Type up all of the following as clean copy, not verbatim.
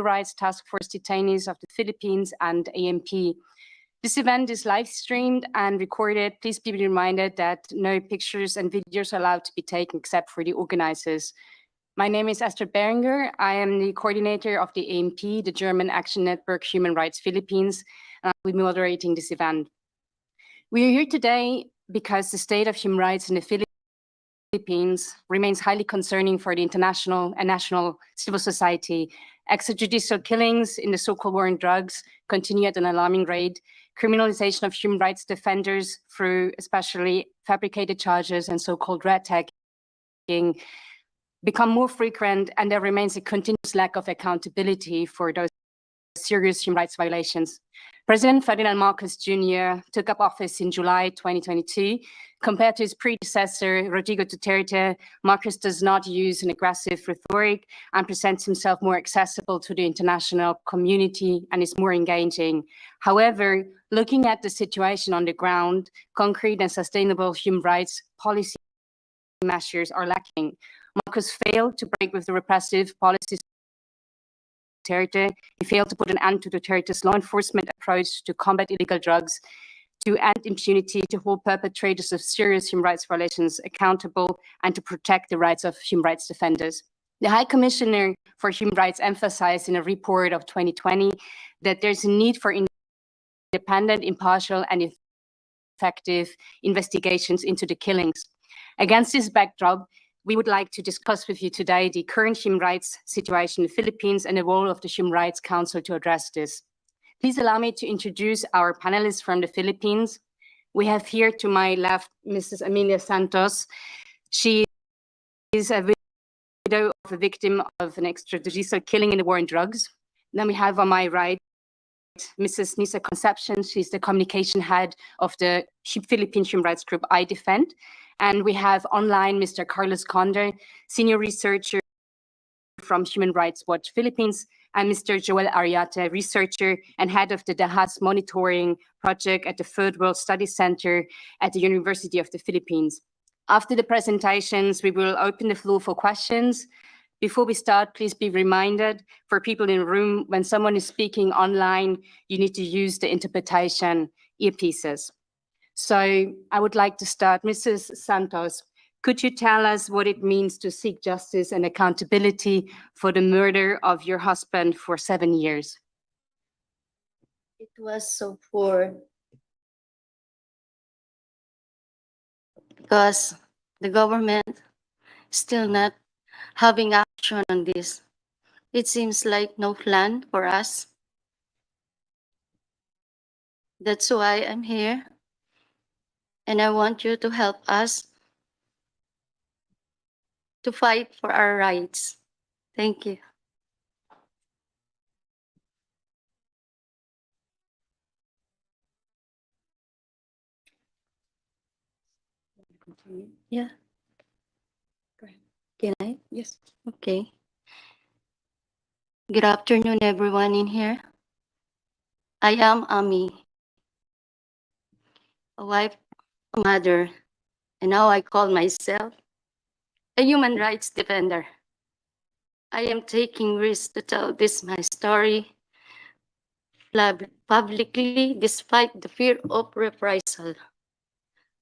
Rights Task Force detainees of the Philippines and AMP. This event is live streamed and recorded. Please be reminded that no pictures and videos are allowed to be taken except for the organizers. My name is Esther Berenger. I am the coordinator of the AMP, the German Action Network Human Rights Philippines, and I'll be moderating this event. We are here today because the state of human rights in the Philippines remains highly concerning for the international and national civil society. Extrajudicial killings in the so-called war on drugs continue at an alarming rate. Criminalization of human rights defenders through especially fabricated charges and so-called red tagging become more frequent, and there remains a continuous lack of accountability for those serious human rights violations. President Ferdinand Marcos Jr. took up office in July 2022. Compared to his predecessor, Rodrigo Duterte, Marcos does not use an aggressive rhetoric and presents himself more accessible to the international community and is more engaging. However, looking at the situation on the ground, concrete and sustainable human rights policy measures are lacking. Marcos failed to break with the repressive policies of Duterte. He failed to put an end to Duterte's law enforcement approach to combat illegal drugs, to end impunity, to hold perpetrators of serious human rights violations accountable, and to protect the rights of human rights defenders. The High Commissioner for Human Rights emphasized in a report of 2020 that there's a need for independent, impartial, and effective investigations into the killings. Against this backdrop, we would like to discuss with you today the current human rights situation in the Philippines and the role of the Human Rights Council to address this. Please allow me to introduce our panelists from the Philippines. We have here to my left, Mrs. Amelia Santos. She is a widow of a victim of an extrajudicial killing in the war on drugs. Then we have on my right, Mrs. Nisa Concepcion. She's the communication head of the Philippine human rights group iDEFEND. And we have online Mr. Carlos Conde, senior researcher from Human Rights Watch Philippines, and Mr. Joel Ariate, researcher and head of the Dahas Monitoring Project at the Third World Studies Center at the University of the Philippines. After the presentations, we will open the floor for questions. Before we start, please be reminded for people in the room, when someone is speaking online, you need to use the interpretation earpieces. So I would like to start. Mrs. Santos, could you tell us what it means to seek justice and accountability for the murder of your husband for 7 years? It was so poor because the government still not having action on this. It seems like no plan for us. That's why I'm here. And I want you to help us to fight for our rights. Thank you. Yeah. Go ahead. Can I? Yes. Okay. Good afternoon, everyone in here. I am Ami, a wife, a mother, and now I call myself a human rights defender. I am taking risks to tell this my story publicly despite the fear of reprisal.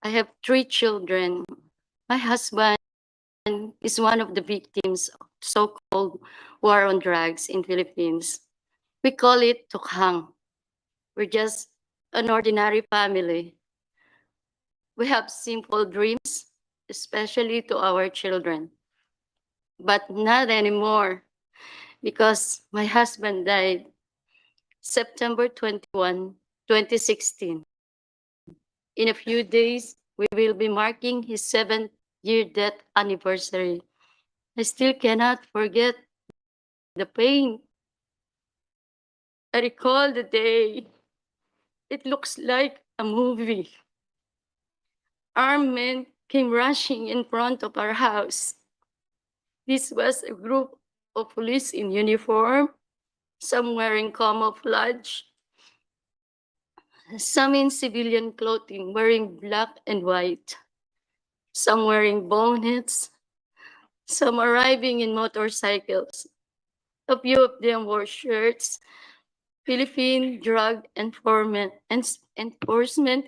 I have 3 children. My husband is one of the victims of so-called war on drugs in Philippines. We call it tukhang. We're just an ordinary family. We have simple dreams, especially to our children. But not anymore, because my husband died September 21, 2016. In a few days, we will be marking his 7th-year death anniversary. I still cannot forget the pain. I recall the day. It looks like a movie. Armed men came rushing in front of our house. This was a group of police in uniform, some wearing camouflage, some in civilian clothing wearing black and white, some wearing bonnets, some arriving in motorcycles. A few of them wore shirts, Philippine Drug Enforcement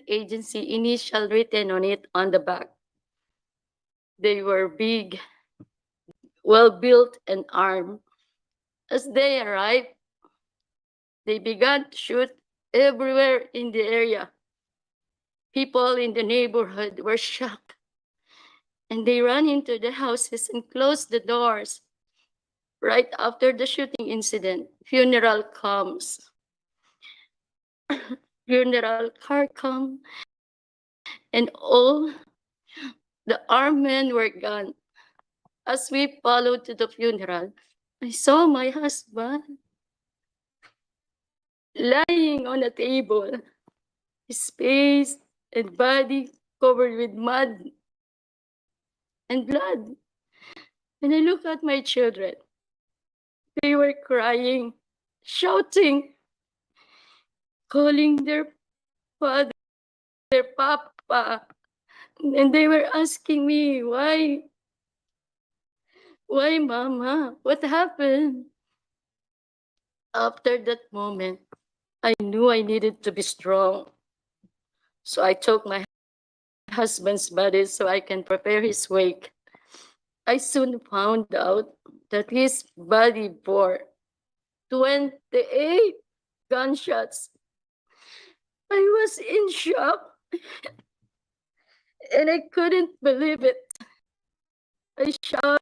Agency initial written on it on the back. They were big, well-built, and armed. As they arrived, they began to shoot everywhere in the area. People in the neighborhood were shocked, and they ran into the houses and closed the doors. Right after the shooting incident, funeral comes. Funeral car come, and all the armed men were gone. As we followed to the funeral, I saw my husband lying on a table, his face and body covered with mud and blood. And I looked at my children. They were crying, shouting, calling their father, their papa. And they were asking me, why? Why, Mama? What happened? After that moment, I knew I needed to be strong. So I took my husband's body so I can prepare his wake. I soon found out that his body bore 28 gunshots. I was in shock and I couldn't believe it. I shouted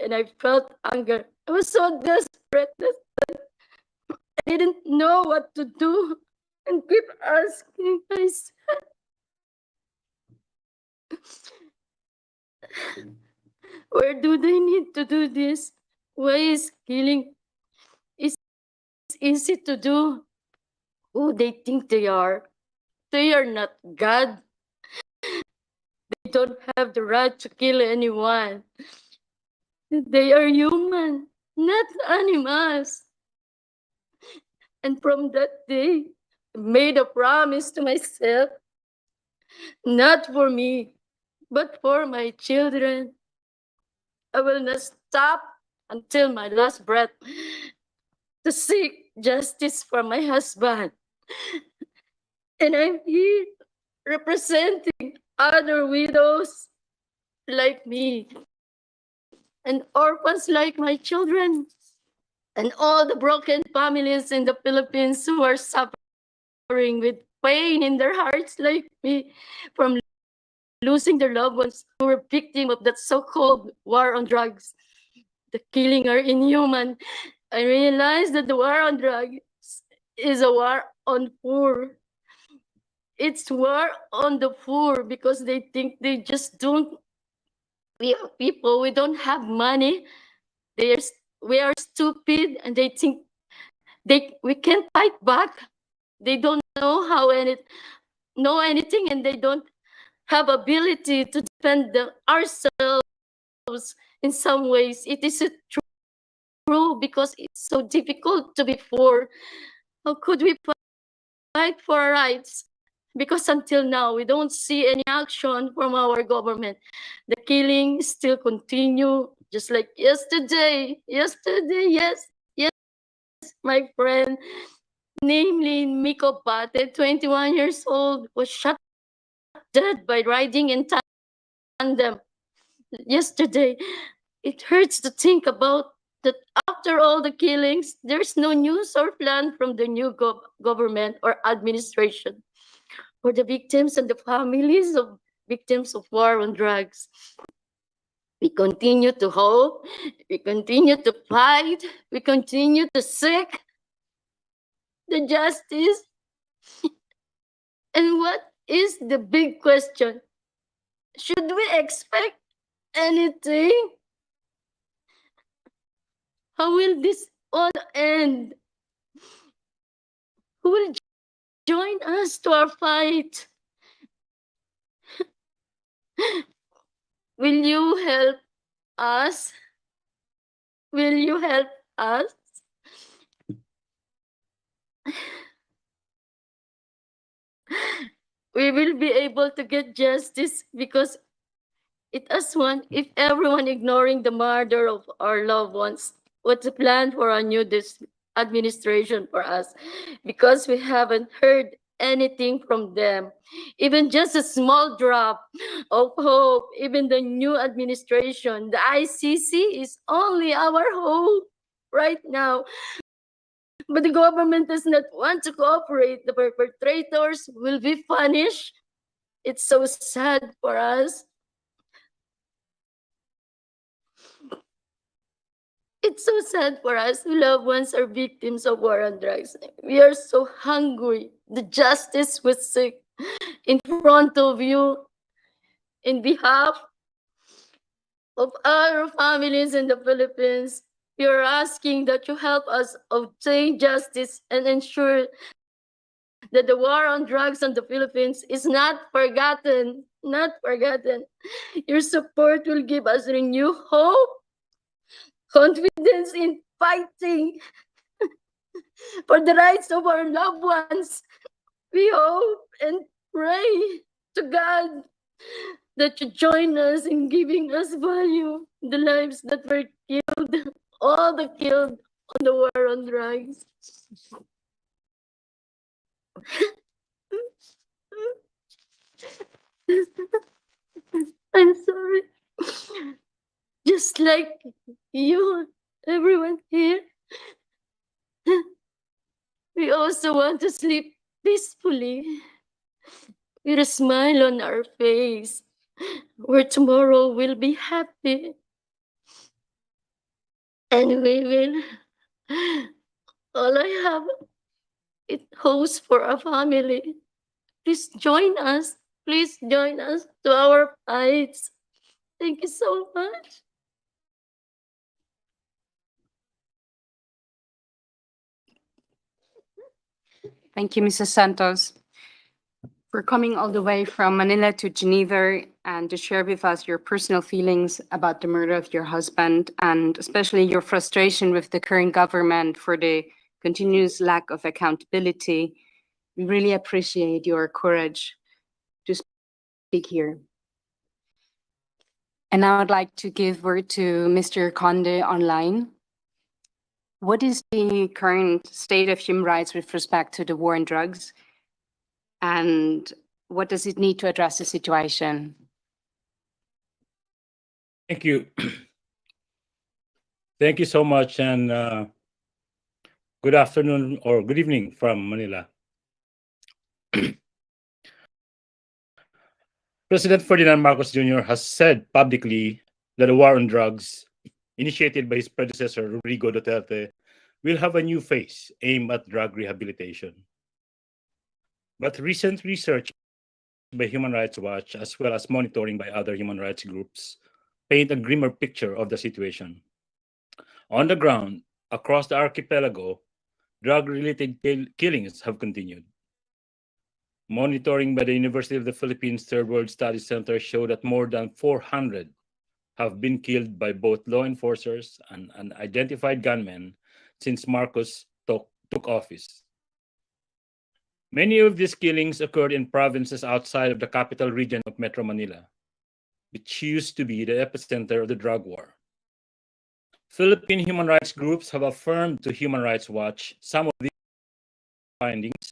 and I felt anger. I was so desperate that I didn't know what to do and keep asking myself, where do they need to do this? Why is killing is easy to do? Who they think they are? They are not God. They don't have the right to kill anyone. They are human, not animals. And from that day, I made a promise to myself, not for me, but for my children. I will not stop until my last breath to seek justice for my husband. And I'm here representing other widows like me and orphans like my children and all the broken families in the Philippines who are suffering with pain in their hearts like me from losing their loved ones who were victims of that so-called war on drugs. The killing are inhuman. I realized that the war on drugs is a war on poor. It's war on the poor because they think they just don't. We are people, we don't have money. We are stupid and they think we can't fight back. They don't know anything and they don't have ability to defend ourselves in some ways. It is true because it's so difficult to be poor. How could we fight for our rights? Because until now, we don't see any action from our government. The killing still continue, just like yesterday. Yesterday, yes, my friend, namely Miko Bate, 21 years old, was shot dead by riding in tandem yesterday. It hurts to think about that after all the killings, there's no news or plan from the new government or administration for the victims and the families of victims of war on drugs. We continue to hope, we continue to fight, we continue to seek the justice. And what is the big question? Should we expect anything? How will this all end? Who will join us to our fight? Will you help us? Will you help us? We will be able to get justice because it as one if everyone ignoring the murder of our loved ones what's the plan for our new administration for us, because we haven't heard anything from them, even just a small drop of hope. Even the new administration, the ICC, is only our hope right now. But the government does not want to cooperate. The perpetrators will be punished. It's so sad for us. It's so sad for us who loved ones are victims of war on drugs. We are so hungry. The justice was sick in front of you. In behalf of our families in the Philippines, we are asking that you help us obtain justice and ensure that the war on drugs in the Philippines is not forgotten. Not forgotten. Your support will give us renewed hope, confidence in fighting for the rights of our loved ones. We hope and pray to God that you join us in giving us value, the lives that were killed, all the killed on the war on drugs. I'm sorry. Just like you, everyone here, we also want to sleep peacefully with a smile on our face, where tomorrow will be happy. And we will. All I have is hopes for our family. Please join us. Please join us to our fights. Thank you so much. Thank you, Mrs. Santos, for coming all the way from Manila to Geneva and to share with us your personal feelings about the murder of your husband, and especially your frustration with the current government for the continuous lack of accountability. We really appreciate your courage to speak here. And now I'd like to give word to Mr. Conde online. What is the current state of human rights with respect to the war on drugs? And what does it need to address the situation? Thank you. Thank you so much, and good afternoon or good evening from Manila. President Ferdinand Marcos Jr. has said publicly that the war on drugs, initiated by his predecessor Rodrigo Duterte, will have a new phase aimed at drug rehabilitation. But recent research by Human Rights Watch, as well as monitoring by other human rights groups, paint a grimmer picture of the situation. On the ground, across the archipelago, drug-related killings have continued. Monitoring by the University of the Philippines Third World Studies Center showed that more than 400 have been killed by both law enforcers and unidentified gunmen since Marcos took office. Many of these killings occurred in provinces outside of the capital region of Metro Manila, which used to be the epicenter of the drug war. Philippine human rights groups have affirmed to Human Rights Watch some of these findings,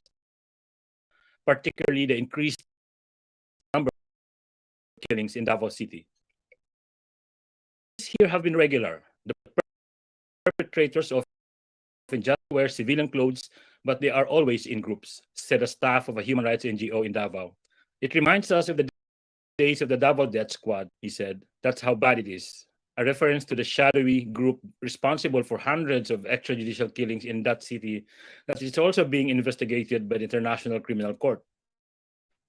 particularly the increased number of killings in Davao City. These here have been regular. The perpetrators often just wear civilian clothes, but they are always in groups, said a staff of a human rights NGO in Davao. It reminds us of the days of the Davao Death Squad, he said. That's how bad it is. A reference to the shadowy group responsible for hundreds of extrajudicial killings in that city that is also being investigated by the International Criminal Court.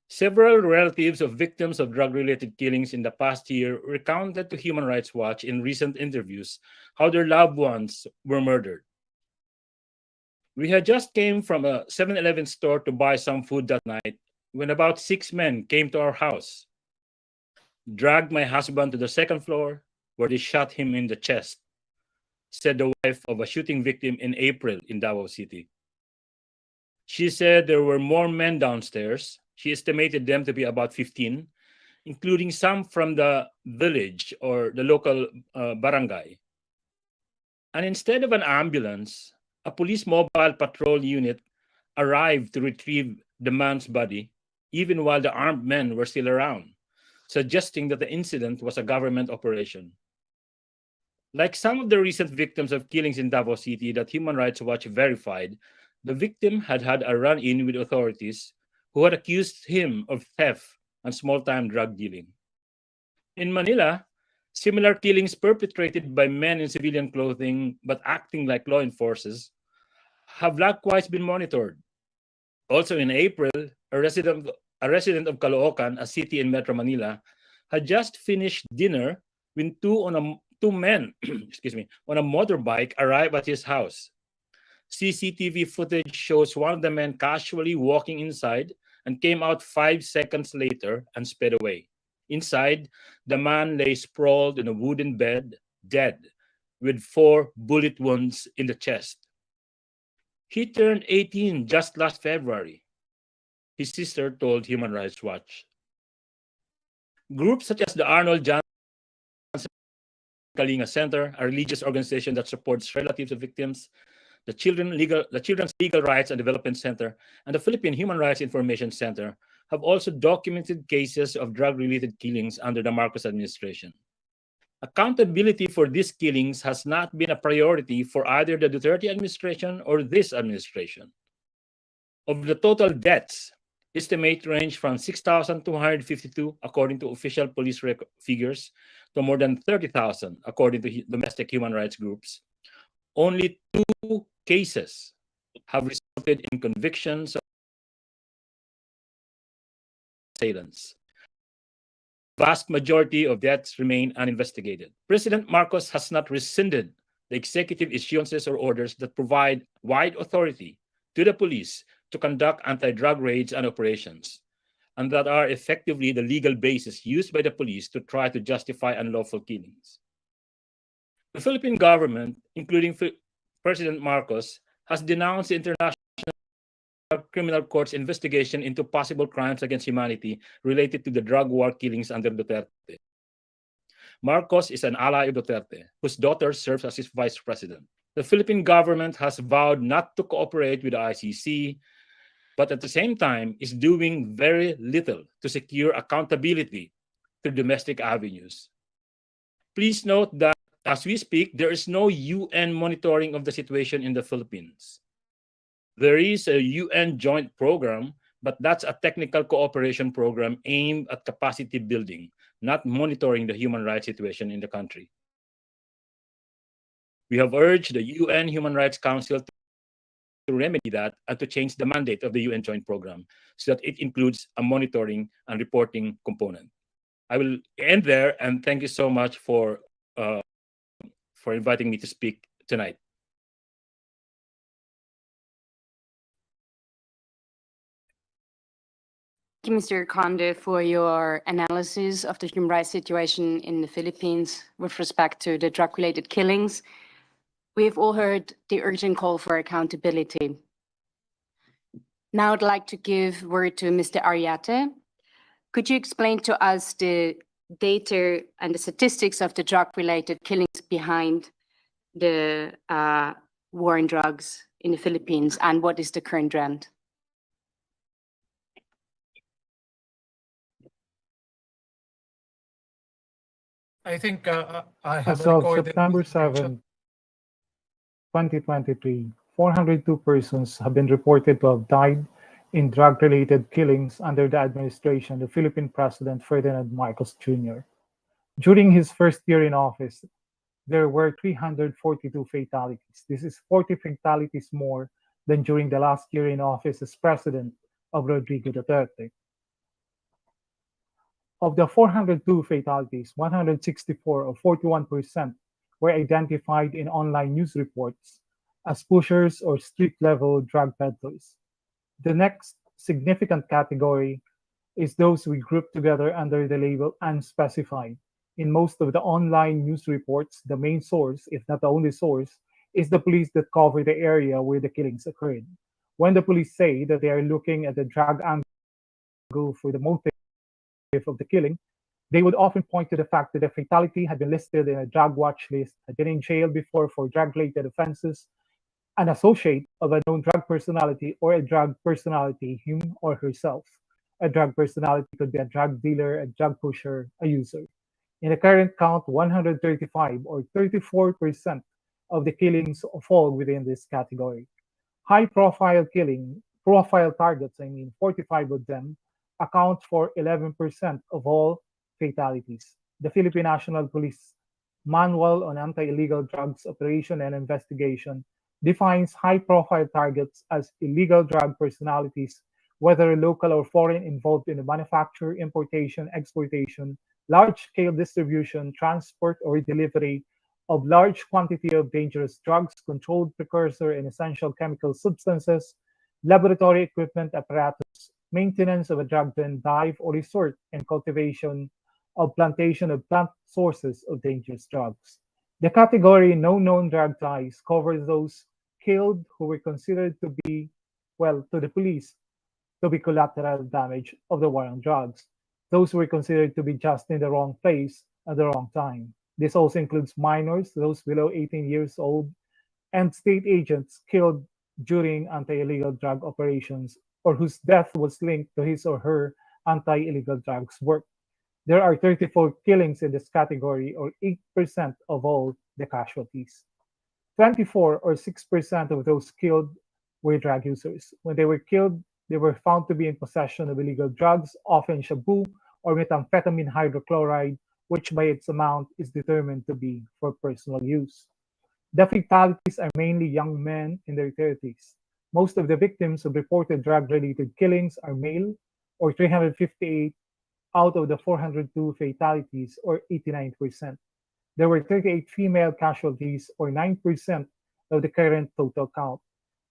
Several relatives of victims of drug-related killings in the past year recounted to Human Rights Watch in recent interviews how their loved ones were murdered. We had just came from a 7-Eleven store to buy some food that night when about 6 men came to our house, dragged my husband to the second floor where they shot him in the chest, said the wife of a shooting victim in April in Davao City. She said there were more men downstairs. She estimated them to be about 15, including some from the village or the local barangay. And instead of an ambulance, a police mobile patrol unit arrived to retrieve the man's body, even while the armed men were still around, suggesting that the incident was a government operation. Like some of the recent victims of killings in Davao City that Human Rights Watch verified, the victim had had a run in with authorities who had accused him of theft and small time drug dealing. In Manila, similar killings perpetrated by men in civilian clothing but acting like law enforcers have likewise been monitored. Also in April, a resident of Caloocan, a city in Metro Manila, had just finished dinner when two men, excuse me, on a motorbike arrived at his house. CCTV footage shows one of the men casually walking inside and came out 5 seconds later and sped away. Inside, the man lay sprawled in a wooden bed, dead, with 4 bullet wounds in the chest. He turned 18 just last February, his sister told Human Rights Watch. Groups such as the Arnold Johnson Kalinga Center, a religious organization that supports relatives of victims, the Children's Legal Rights and Development Center, and the Philippine Human Rights Information Center have also documented cases of drug-related killings under the Marcos administration. Accountability for these killings has not been a priority for either the Duterte administration or this administration. Of the total deaths, estimates range from 6,252, according to official police figures, to more than 30,000, according to domestic human rights groups. Only 2 cases have resulted in convictions of assailants. The vast majority of deaths remain uninvestigated. President Marcos has not rescinded the executive issuances or orders that provide wide authority to the police to conduct anti-drug raids and operations, and that are effectively the legal basis used by the police to try to justify unlawful killings. The Philippine government, including President Marcos, has denounced the International Criminal Court's investigation into possible crimes against humanity related to the drug war killings under Duterte. Marcos is an ally of Duterte, whose daughter serves as his vice president. The Philippine government has vowed not to cooperate with the ICC, but at the same time is doing very little to secure accountability through domestic avenues. Please note that as we speak, there is no UN monitoring of the situation in the Philippines. There is a UN joint program, but that's a technical cooperation program aimed at capacity building, not monitoring the human rights situation in the country. We have urged the UN Human Rights Council to remedy that and to change the mandate of the UN joint program so that it includes a monitoring and reporting component. I will end there, and thank you so much for inviting me to speak tonight. Thank you, Mr. Conde, for your analysis of the human rights situation in the Philippines with respect to the drug-related killings. We have all heard the urgent call for accountability. Now I'd like to give word to Mr. Ariate. Could you explain to us the data and the statistics of the drug-related killings behind the war on drugs in the Philippines, and what is the current trend? I think I have As a of recorded September video. 7, 2023, 402 persons have been reported to have died in drug-related killings under the administration of the Philippine President Ferdinand Marcos Jr. During his first year in office, there were 342 fatalities. This is 40 fatalities more than during the last year in office as president of Rodrigo Duterte. Of the 402 fatalities, 164 or 41% were identified in online news reports as pushers or street-level drug peddlers. The next significant category is those we group together under the label unspecified. In most of the online news reports, the main source, if not the only source, is the police that cover the area where the killings occurred. When the police say that they are looking at the drug angle for the motive of the killing, They would often point to the fact that the fatality had been listed in a drug watch list, had been in jail before for drug-related offenses, an associate of a known drug personality, or a drug personality, him or herself. A drug personality could be a drug dealer, a drug pusher, a user. In the current count, 135 or 34% of the killings fall within this category. High profile targets, 45 of them, account for 11% of all fatalities. The Philippine National Police Manual on Anti-Illegal Drugs Operation and Investigation defines high-profile targets as illegal drug personalities, whether local or foreign, involved in the manufacture, importation, exportation, large-scale distribution, transport, or delivery of large quantity of dangerous drugs, controlled precursor and essential chemical substances, laboratory equipment apparatus, maintenance of a drug den, dive or resort, and cultivation of plantation of plant sources of dangerous drugs. The category no known drug ties covers those killed who were considered to be, well, to the police, to be collateral damage of the war on drugs. Those who were considered to be just in the wrong place at the wrong time. This also includes minors, those below 18 years old, and state agents killed during anti-illegal drug operations or whose death was linked to his or her anti-illegal drugs work. There are 34 killings in this category, or 8% of all the casualties. 24 or 6% of those killed were drug users. When they were killed, they were found to be in possession of illegal drugs, often shabu or methamphetamine hydrochloride, which by its amount is determined to be for personal use. The fatalities are mainly young men in their 30s. Most of the victims of reported drug-related killings are male, or 358 out of the 402 fatalities, or 89%. There were 38 female casualties, or 9% of the current total count.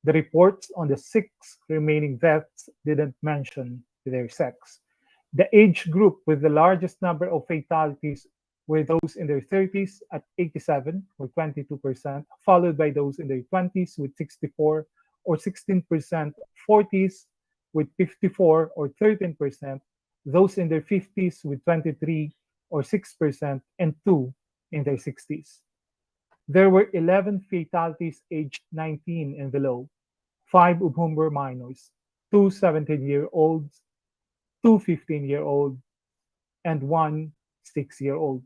The reports on the 6 remaining deaths didn't mention their sex. The age group with the largest number of fatalities were those in their 30s at 87, or 22%, followed by those in their 20s with 64, or 16%, 40s with 54, or 13%, those in their 50s with 23, or 6%, and 2 in their 60s. There were 11 fatalities aged 19 and below, 5 of whom were minors, 2 17-year-olds, 2 15-year-olds, and 1 6-year-old.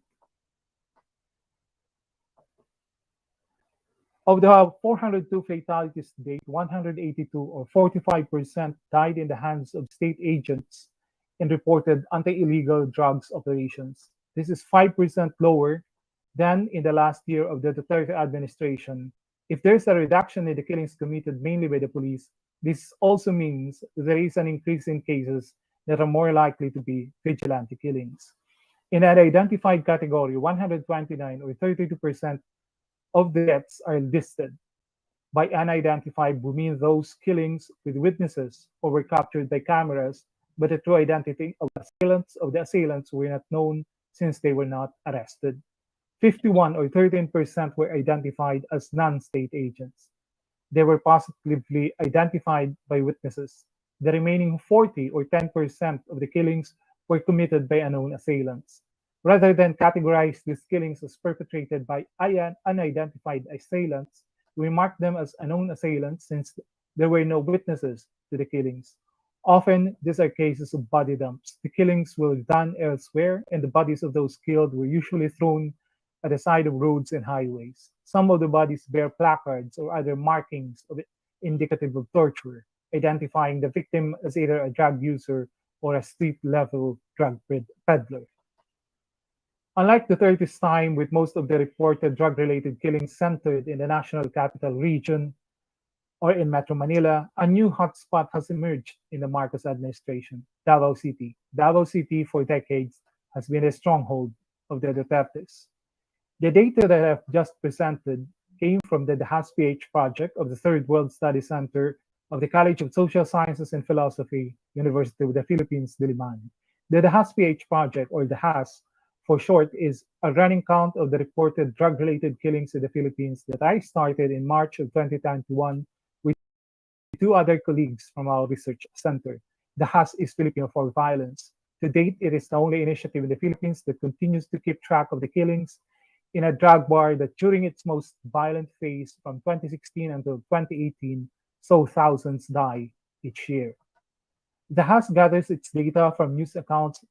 Of the 402 fatalities to date, 182 or 45% died in the hands of state agents in reported anti-illegal drugs operations. This is 5% lower than in the last year of the Duterte administration. If there's a reduction in the killings committed mainly by the police, this also means there is an increase in cases that are more likely to be vigilante killings. In an identified category, 129 or 32% of the deaths are listed. By unidentified, we mean those killings with witnesses or were captured by cameras, but the true identity of the assailants were not known since they were not arrested. 51 or 13% were identified as non-state agents. They were positively identified by witnesses. The remaining 40 or 10% of the killings were committed by unknown assailants. Rather than categorize these killings as perpetrated by unidentified assailants, we mark them as unknown assailants since there were no witnesses to the killings. Often, these are cases of body dumps. The killings were done elsewhere, and the bodies of those killed were usually thrown at the side of roads and highways. Some of the bodies bear placards or other markings indicative of torture, identifying the victim as either a drug user or a street-level drug peddler. Unlike the 30s time, with most of the reported drug-related killings centered in the National Capital Region or in Metro Manila, a new hotspot has emerged in the Marcos administration, Davao City. Davao City, for decades, has been a stronghold of the Dutertes. The data that I've just presented came from the iDEFEND.ph project of the Third World Study Center of the College of Social Sciences and Philosophy, University of the Philippines, Diliman. The iDEFEND.ph project, or the HAS for short, is a running count of the reported drug-related killings in the Philippines that I started in March of 2021 with 2 other colleagues from our research center. The HAS is Filipino for Violence. To date, it is the only initiative in the Philippines that continues to keep track of the killings in a drug war that during its most violent phase from 2016 until 2018 saw thousands die each year. The House gathers its data from news accounts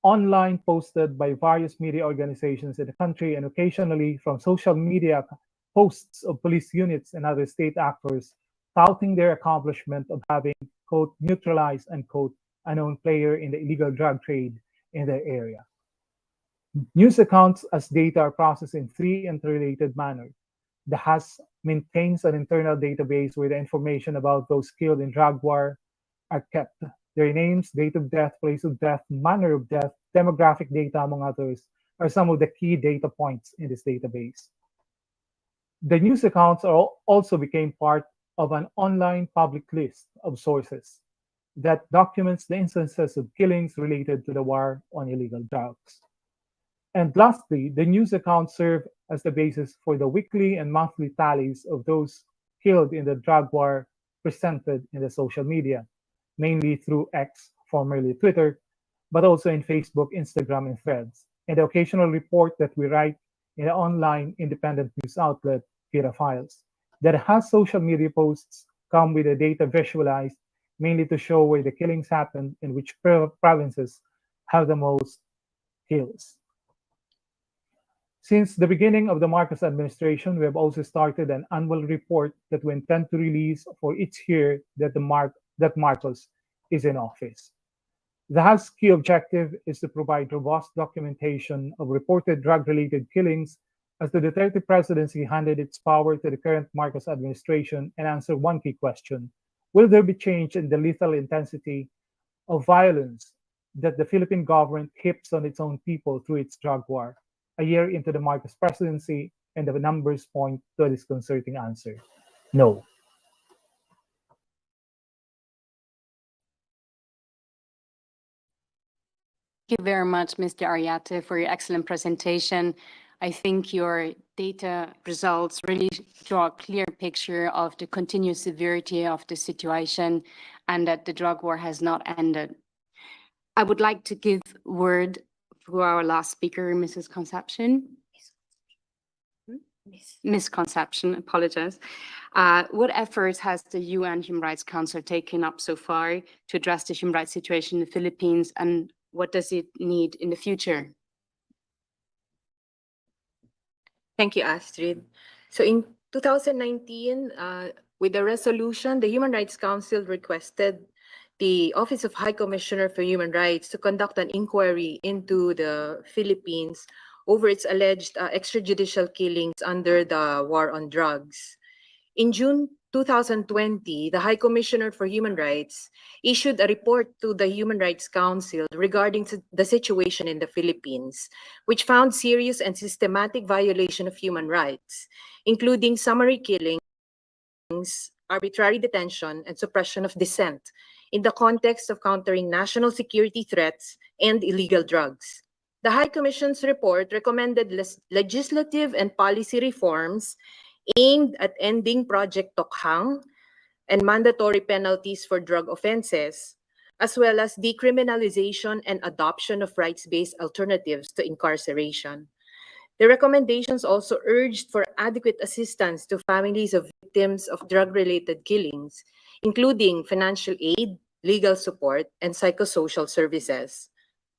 online posted by various media organizations in the country and occasionally from social media posts of police units and other state actors touting their accomplishment of having, quote, neutralized, unquote, a known player in the illegal drug trade in their area. News accounts as data are processed in three interrelated manners. The HAS maintains an internal database where the information about those killed in drug war are kept. Their names, date of death, place of death, manner of death, demographic data, among others, are some of the key data points in this database. The news accounts also became part of an online public list of sources that documents the instances of killings related to the war on illegal drugs. And lastly, the news accounts serve as the basis for the weekly and monthly tallies of those killed in the drug war presented in the social media, mainly through X, formerly Twitter, but also in Facebook, Instagram, and Threads, and the occasional report that we write in the online independent news outlet, Vita Files, that has social media posts come with the data visualized mainly to show where the killings happened and which provinces have the most kills. Since the beginning of the Marcos administration, we have also started an annual report that we intend to release for each year that Marcos is in office. The House's key objective is to provide robust documentation of reported drug-related killings as the Duterte presidency handed its power to the current Marcos administration and answer one key question: will there be change in the lethal intensity of violence that the Philippine government heaps on its own people through its drug war? A year into the Marcos presidency, and the numbers point to a disconcerting answer: no. Thank you very much, Mr. Ariate, for your excellent presentation. I think your data results really draw a clear picture of the continued severity of the situation and that the drug war has not ended. I would like to give word to our last speaker, Mrs. Concepcion. Miss Concepcion, apologize. What efforts has the UN Human Rights Council taken up so far to address the human rights situation in the Philippines, and what does it need in the future? Thank you, Astrid. So in 2019, with the resolution, the Human Rights Council requested the Office of High Commissioner for Human Rights to conduct an inquiry into the Philippines over its alleged extrajudicial killings under the war on drugs. In June 2020, the High Commissioner for Human Rights issued a report to the Human Rights Council regarding the situation in the Philippines, which found serious and systematic violation of human rights, including summary killings, arbitrary detention, and suppression of dissent in the context of countering national security threats and illegal drugs. The High Commission's report recommended legislative and policy reforms aimed at ending Project Tokhang and mandatory penalties for drug offenses, as well as decriminalization and adoption of rights-based alternatives to incarceration. The recommendations also urged for adequate assistance to families of victims of drug-related killings, including financial aid, legal support, and psychosocial services.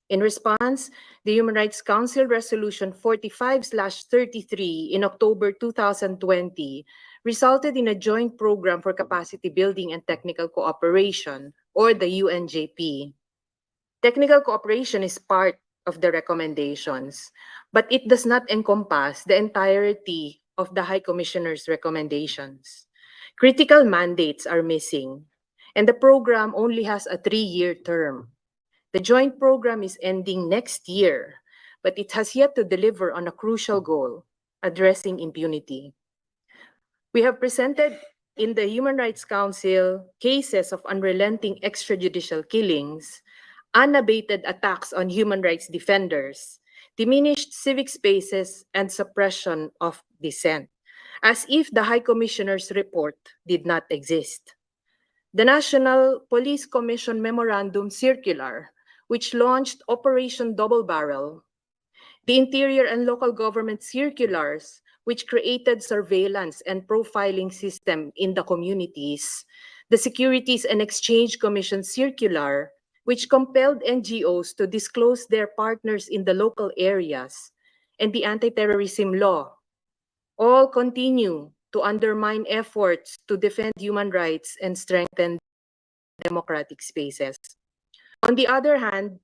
In response, the Human Rights Council Resolution 45/33 in October 2020 resulted in a joint program for capacity building and technical cooperation, or the UNJP. Technical cooperation is part of the recommendations, but it does not encompass the entirety of the High Commissioner's recommendations. Critical mandates are missing, and the program only has a 3-year term. The joint program is ending next year, but it has yet to deliver on a crucial goal: addressing impunity. We have presented in the Human Rights Council cases of unrelenting extrajudicial killings, unabated attacks on human rights defenders, diminished civic spaces, and suppression of dissent, as if the High Commissioner's report did not exist. The National Police Commission Memorandum Circular, which launched Operation Double Barrel, the Interior and Local Government Circulars, which created surveillance and profiling system in the communities, the Securities and Exchange Commission Circular, which compelled NGOs to disclose their partners in the local areas, and the anti-terrorism law, all continue to undermine efforts to defend human rights and strengthen democratic spaces. On the other hand,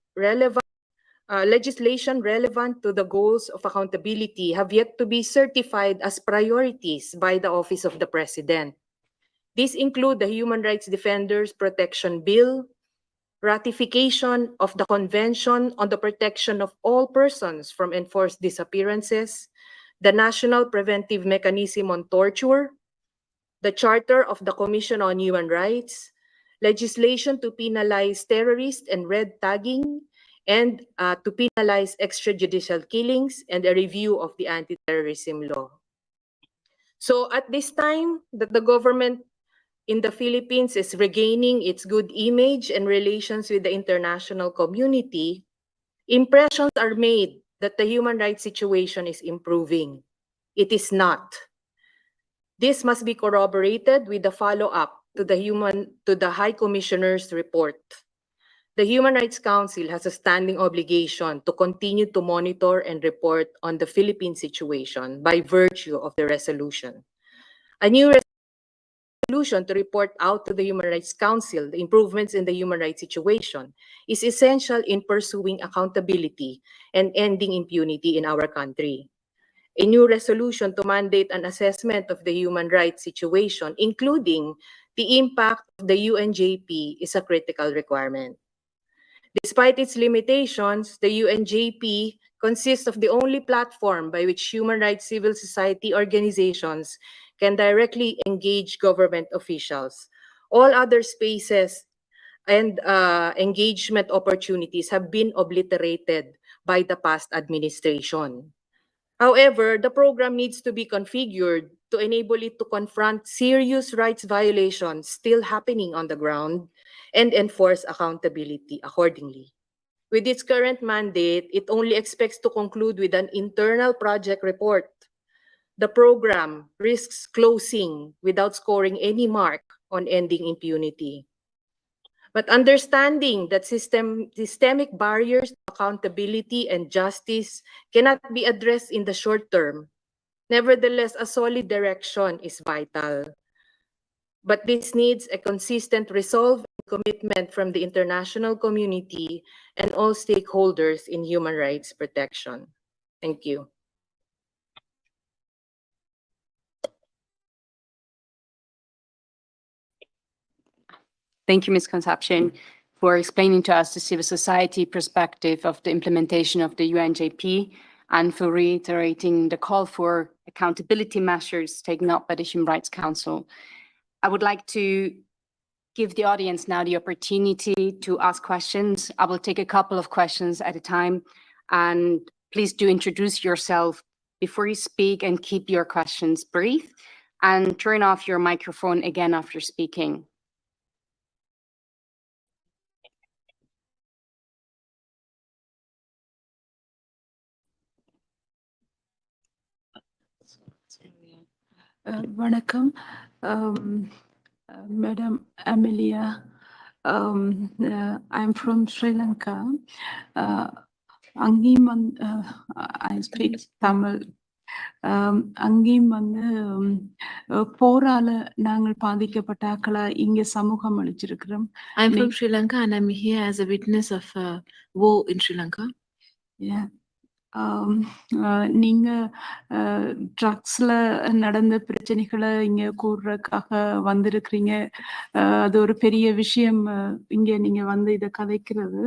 legislation relevant to the goals of accountability have yet to be certified as priorities by the Office of the President. These include the Human Rights Defenders Protection Bill, ratification of the Convention on the Protection of All Persons from Enforced Disappearances, the National Preventive Mechanism on Torture, the Charter of the Commission on Human Rights, legislation to penalize terrorist and red tagging, and to penalize extrajudicial killings, and a review of the anti-terrorism law. So at this time that the government in the Philippines is regaining its good image and relations with the international community, impressions are made that the human rights situation is improving. It is not. This must be corroborated with the follow-up to the High Commissioner's report. The Human Rights Council has a standing obligation to continue to monitor and report on the Philippine situation by virtue of the resolution. A new resolution to report out to the Human Rights Council the improvements in the human rights situation is essential in pursuing accountability and ending impunity in our country. A new resolution to mandate an assessment of the human rights situation, including the impact of the UNJP, is a critical requirement. Despite its limitations, the UNJP consists of the only platform by which human rights civil society organizations can directly engage government officials. All other spaces and engagement opportunities have been obliterated by the past administration. However, the program needs to be configured to enable it to confront serious rights violations still happening on the ground and enforce accountability accordingly. With its current mandate, it only expects to conclude with an internal project report. The program risks closing without scoring any mark on ending impunity. But understanding that systemic barriers to accountability and justice cannot be addressed in the short term, nevertheless, a solid direction is vital. But this needs a consistent resolve and commitment from the international community and all stakeholders in human rights protection. Thank you. Thank you, Ms. Concepcion, for explaining to us the civil society perspective of the implementation of the UNJP and for reiterating the call for accountability measures taken up by the Human Rights Council. I would like to give the audience now the opportunity to ask questions. I will take a couple of questions at a time, and please do introduce yourself before you speak and keep your questions brief, and turn off your microphone again after speaking. வணக்கம் Madam Amelia. I'm from Sri Lanka. அங்கேயும் I speak Tamil. அங்கேயும் போரால நாங்கள் பாதிக்கப்பட்டாக்களா இங்க சமூகம் அளிச்சிருக்கிறோம். I'm from Sri Lanka and I'm here as a witness of war in Sri Lanka. Yeah. நீங்க ட்ரக்ஸ்ல நடந்த பிரச்சனைகளை இங்க கூறுறதுக்காக வந்திருக்கிறீங்க. அது ஒரு பெரிய விஷயம் இங்க நீங்க வந்து இதை கதைக்கிறது.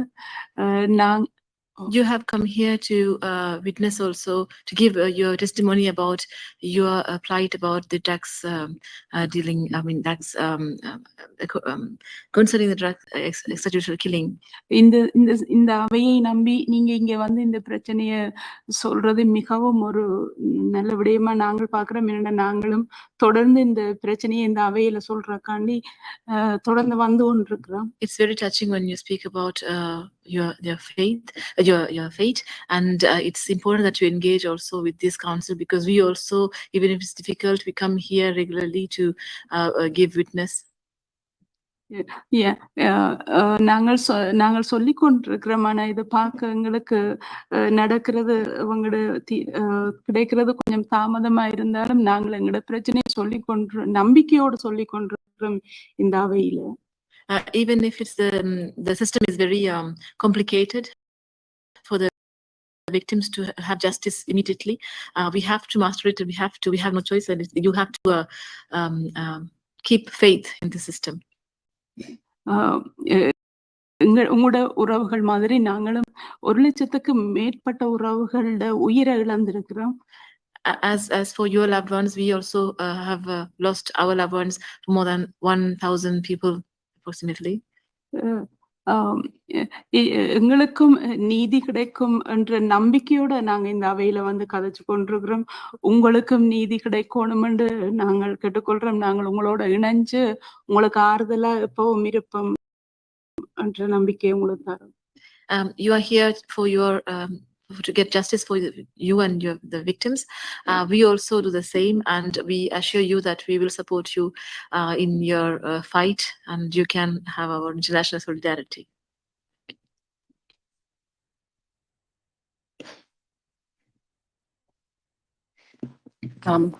You have come here to witness also, to give your testimony about your plight about the drugs dealing, I mean, drugs concerning the drug extrajudicial killing. இந்த இந்த இந்த அவையை நம்பி நீங்க இங்க வந்து இந்த பிரச்சனைய சொல்றது மிகவும் ஒரு நல்ல விடயமா நாங்கள் பார்க்கிறோம். ஏன்னா நாங்களும் தொடர்ந்து இந்த பிரச்சனையை இந்த அவையில சொல்றக்காண்டி தொடர்ந்து வந்து கொண்டிருக்கிறோம். It's very touching when you speak about your faith, your faith, and it's important that you engage also with this council, because we also, even if it's difficult, we come here regularly to give witness. நாங்கள் நாங்கள் சொல்லி கொண்டிருக்கிறோம். ஆனா இதை பார்க்க எங்களுக்கு நடக்கிறது அவங்களோட கிடைக்கிறது கொஞ்சம் தாமதமா இருந்தாலும் நாங்கள் எங்களோட பிரச்சனையை நம்பிக்கையோடு சொல்லி கொண்டிருக்கிறோம் இந்த அவையில. Even if it's the system is very complicated for the victims to have justice immediately, we have to master it, and we have no choice, and you have to keep faith in the system. உங்களோட உறவுகள் மாதிரி நாங்களும் 1,00,000க்கு மேற்பட்ட உறவுகளோட உயிரை இழந்திருக்கிறோம். As for your loved ones, we also have lost our loved ones, more than 1,000 people approximately. எங்களுக்கும் நீதி கிடைக்கும் என்ற நம்பிக்கையோட நாங்க இந்த அவையில வந்து கதைச்சு கொண்டிருக்கிறோம். உங்களுக்கும் நீதி கிடைக்கணும் என்று நாங்கள் கேட்டுக்கொள்றோம். நாங்கள் உங்களோட இணைஞ்சு உங்களுக்கு ஆறுதலா எப்பவும் இருப்போம் என்ற நம்பிக்கை உங்களுக்கு தரும். You are here for your to get justice for you and the victims. We also do the same, and we assure you that we will support you in your fight, and you can have our international solidarity.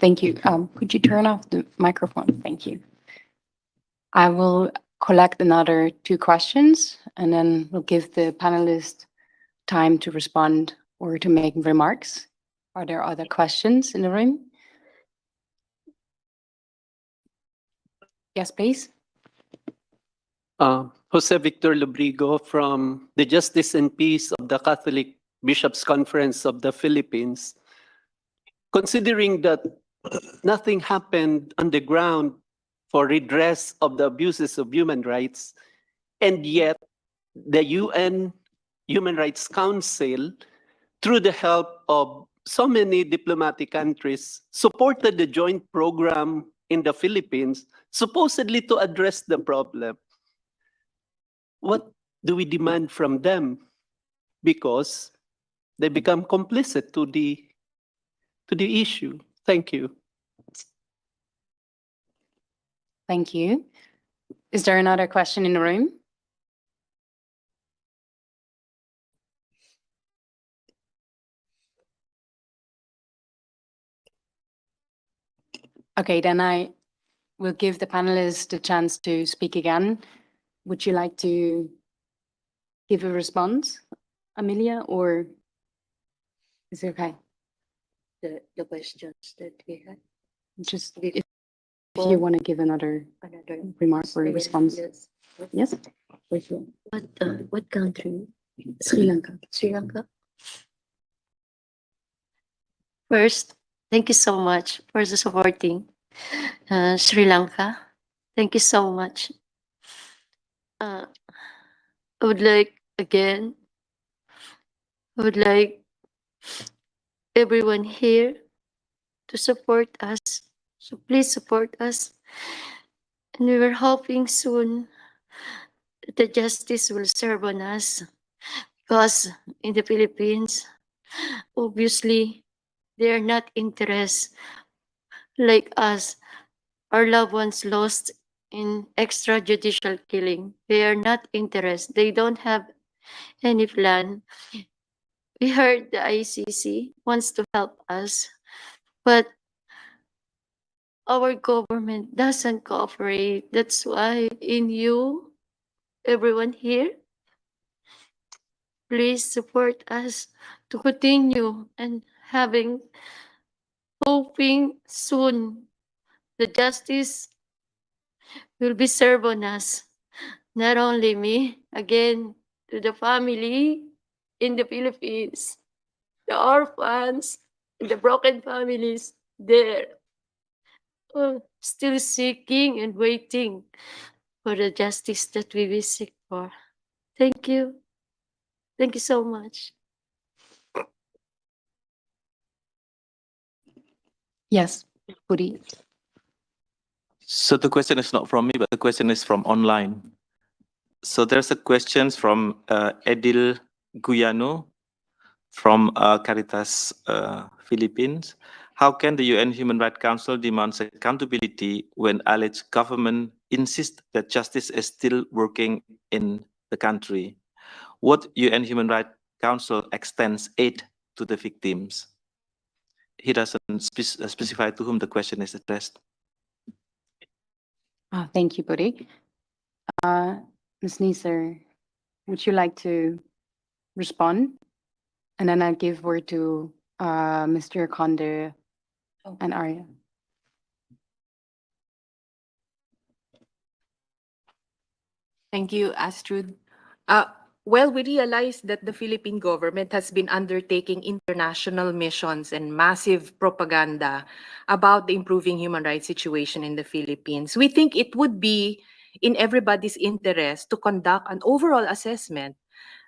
Thank you. Could you turn off the microphone? Thank you. I will collect another 2 questions, and then we'll give the panelists time to respond or to make remarks. Are there other questions in the room? Yes, please. Jose Victor Lubrigo from the Justice and Peace of the Catholic Bishops' Conference of the Philippines. Considering that nothing happened on the ground for redress of the abuses of human rights, and yet the UN Human Rights Council, through the help of so many diplomatic countries, supported the joint program in the Philippines, supposedly to address the problem. What do we demand from them? Because they become complicit to the issue. Thank you. Thank you. Is there another question in the room? Okay, then I will give the panelists the chance to speak again. Would you like to give a response, Amelia, or is it okay? The questions that we had. Just if you want to give another remark or response. Yes. Yes, for sure. What country? Sri Lanka. Sri Lanka. First, thank you so much for supporting Sri Lanka. Thank you so much. I would like everyone here to support us. So please support us. And we were hoping soon that the justice will serve on us, because in the Philippines, obviously, they are not interested like us. Our loved ones lost in extrajudicial killing. They are not interested. They don't have any plan. We heard the ICC wants to help us, but our government doesn't cooperate. That's why everyone here, please support us to continue and hoping soon the justice will be served on us. Not only me, again, to the family, in the Philippines, the orphans, the broken families, they're still seeking and waiting for the justice that we will seek for. Thank you. Thank you so much. Yes, Puri. So the question is not from me, but the question is from online. So there's a question from Edil Guyano from Caritas Philippines. How can the UN Human Rights Council demand accountability when alleged government insists that justice is still working in the country? What UN Human Rights Council extends aid to the victims? He doesn't specify to whom the question is addressed. Thank you, Puri. Ms. Neeser, would you like to respond? And then I'll give word to Mr. Conde and Arya. Thank you, Astrid. Well, we realize that the Philippine government has been undertaking international missions and massive propaganda about the improving human rights situation in the Philippines. We think it would be in everybody's interest to conduct an overall assessment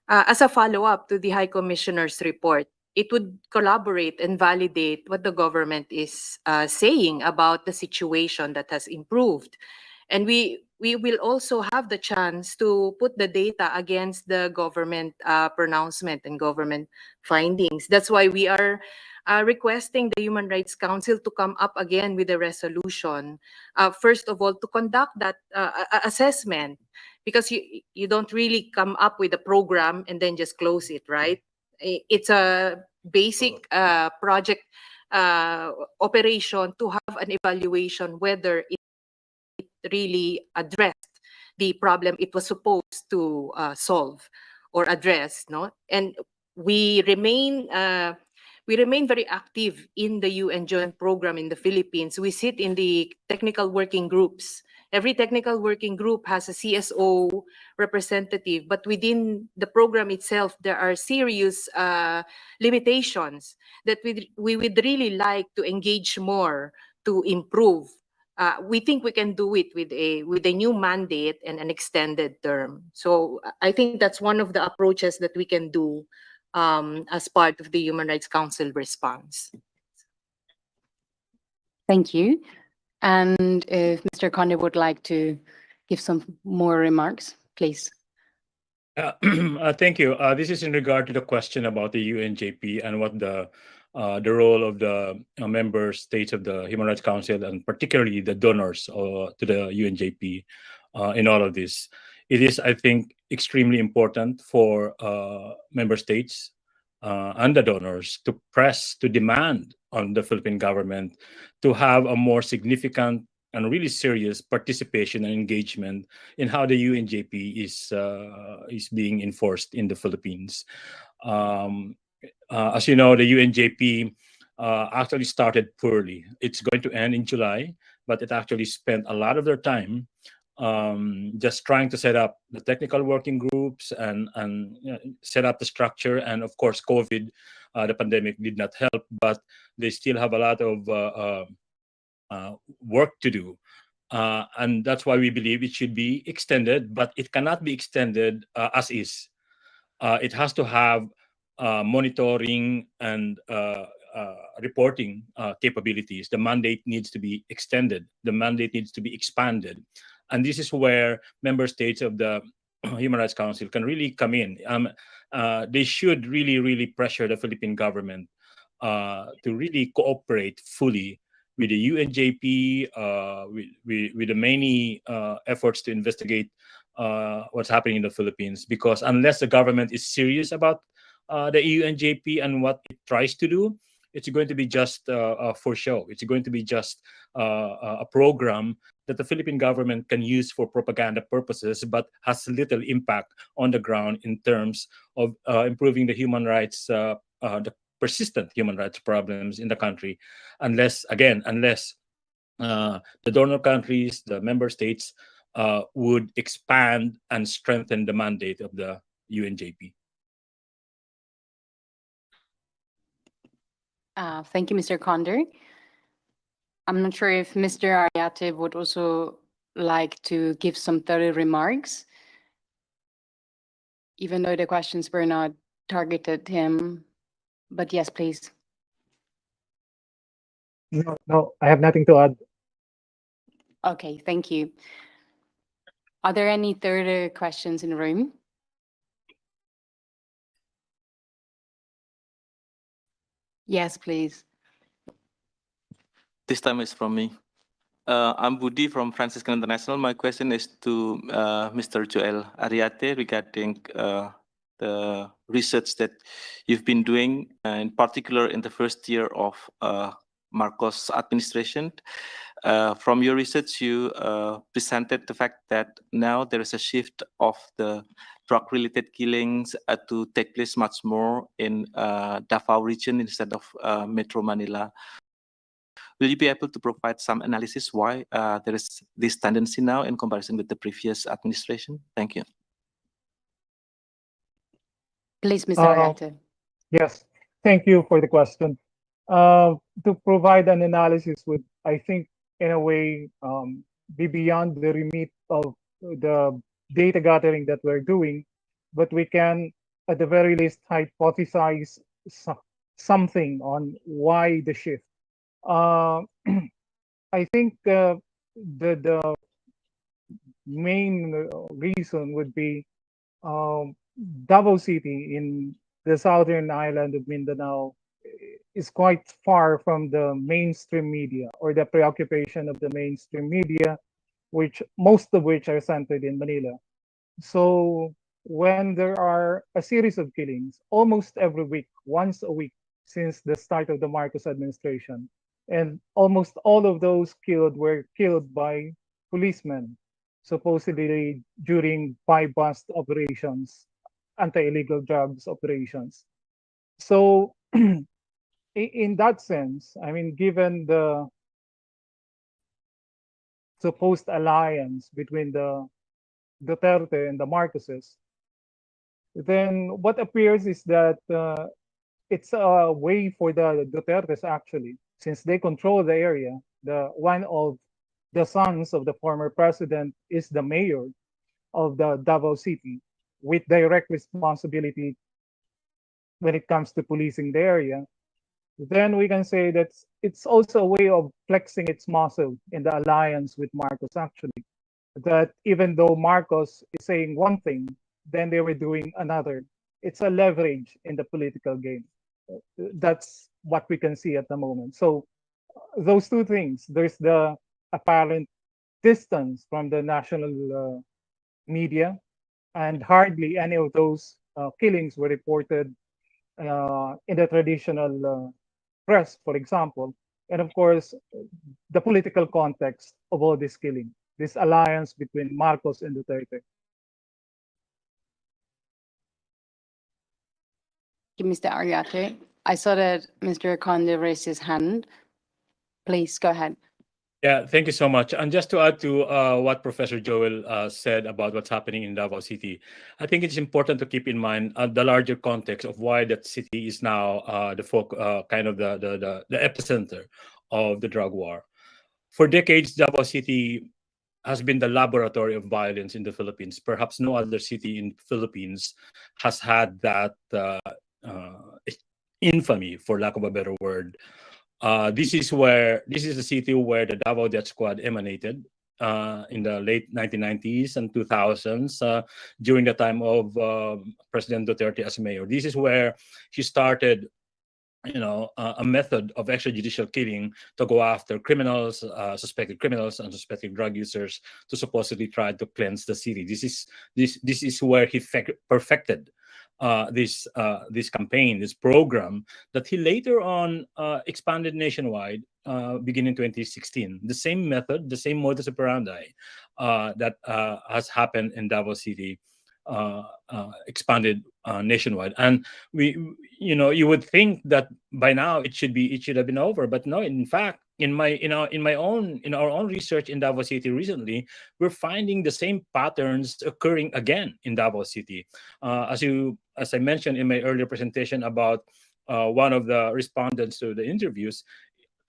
as a follow-up to the High Commissioner's report. It would collaborate and validate what the government is saying about the situation that has improved. And we will also have the chance to put the data against the government pronouncement and government findings. That's why we are requesting the Human Rights Council to come up again with a resolution. First of all, to conduct that assessment, because you don't really come up with a program and then just close it, right? It's a basic project operation to have an evaluation whether it really addressed the problem it was supposed to solve or address, no? And we remain very active in the UN Joint Program in the Philippines. We sit in the technical working groups. Every technical working group has a CSO representative, but within the program itself, there are serious limitations that we would really like to engage more to improve. We think we can do it with a new mandate and an extended term. So I think that's one of the approaches that we can do as part of the Human Rights Council response. Thank you. And if Mr. Conde would like to give some more remarks, please. Thank you. This is in regard to the question about the UNJP and what the role of the member states of the Human Rights Council and particularly the donors to the UNJP in all of this. It is, I think, extremely important for member states and the donors to press, to demand on the Philippine government to have a more significant and really serious participation and engagement in how the UNJP is being enforced in the Philippines. As you know, the UNJP actually started poorly. It's going to end in July, but it actually spent a lot of their time just trying to set up the technical working groups and set up the structure. And of course, COVID, the pandemic did not help, but they still have a lot of work to do. And that's why we believe it should be extended, but it cannot be extended as is. It has to have monitoring and reporting capabilities. The mandate needs to be extended. The mandate needs to be expanded. And this is where member states of the Human Rights Council can really come in. They should really pressure the Philippine government to really cooperate fully with the UNJP, with the many efforts to investigate what's happening in the Philippines. Because unless the government is serious about the UNJP and what it tries to do, it's going to be just for show. It's going to be just a program that the Philippine government can use for propaganda purposes, but has little impact on the ground in terms of improving the human rights, the persistent human rights problems in the country, unless the donor countries, the member states, would expand and strengthen the mandate of the UNJP. Thank you, Mr. Condor. I'm not sure if Mr. Ariate would also like to give some thorough remarks, even though the questions were not targeted him. But yes, please. No, I have nothing to add. Okay, thank you. Are there any further questions in the room? Yes, please. This time is from me. I'm Budi from Franciscan International. My question is to Mr. Joel Ariate regarding the research that you've been doing, in particular in the first year of Marcos' administration. From your research, you presented the fact that now there is a shift of the drug-related killings to take place much more in Davao region instead of Metro Manila. Will you be able to provide some analysis why there is this tendency now in comparison with the previous administration? Thank you. Please, Mr. Ariate. Yes, thank you for the question. To provide an analysis would, I think, in a way, be beyond the remit of the data gathering that we're doing, but we can, at the very least, hypothesize something on why the shift. I think the main reason would be Davao City in the southern island of Mindanao is quite far from the mainstream media or the preoccupation of the mainstream media, which most of which are centered in Manila. So when there are a series of killings almost every week, once a week since the start of the Marcos administration, and almost all of those killed were killed by policemen, supposedly during buy-bust operations, anti-illegal drugs operations. So in that sense, I mean, given the supposed alliance between the Duterte and the Marcoses, then what appears is that it's a way for the Dutertes actually, since they control the area. One of the sons of the former president is the mayor of the Davao City, with direct responsibility when it comes to policing the area. Then we can say that it's also a way of flexing its muscle in the alliance with Marcos actually. That even though Marcos is saying one thing, then they were doing another. It's a leverage in the political game. That's what we can see at the moment. So those two things, there's the apparent distance from the national media, and hardly any of those killings were reported in the traditional press, for example. And of course, the political context of all this killing, this alliance between Marcos and Duterte. Mr. Ariate. I saw that Mr. Conde raised his hand. Please go ahead. Yeah, thank you so much. And just to add to what Professor Joel said about what's happening in Davao City, I think it's important to keep in mind the larger context of why that city is now kind of the epicenter of the drug war. For decades, Davao City has been the laboratory of violence in the Philippines. Perhaps no other city in the Philippines has had that infamy, for lack of a better word. This is the city where the Davao Death Squad emanated in the late 1990s and 2000s during the time of President Duterte as mayor. This is where he started a method of extrajudicial killing to go after criminals, suspected criminals, and suspected drug users to supposedly try to cleanse the city. This is where he perfected this campaign, this program that he later on expanded nationwide, beginning 2016. The same method, the same modus operandi that has happened in Davao City. Expanded nationwide, and you would think that by now it should have been over, but no. In fact, in our own research in Davao City recently, we're finding the same patterns occurring again in Davao City. As I mentioned in my earlier presentation about one of the respondents to the interviews,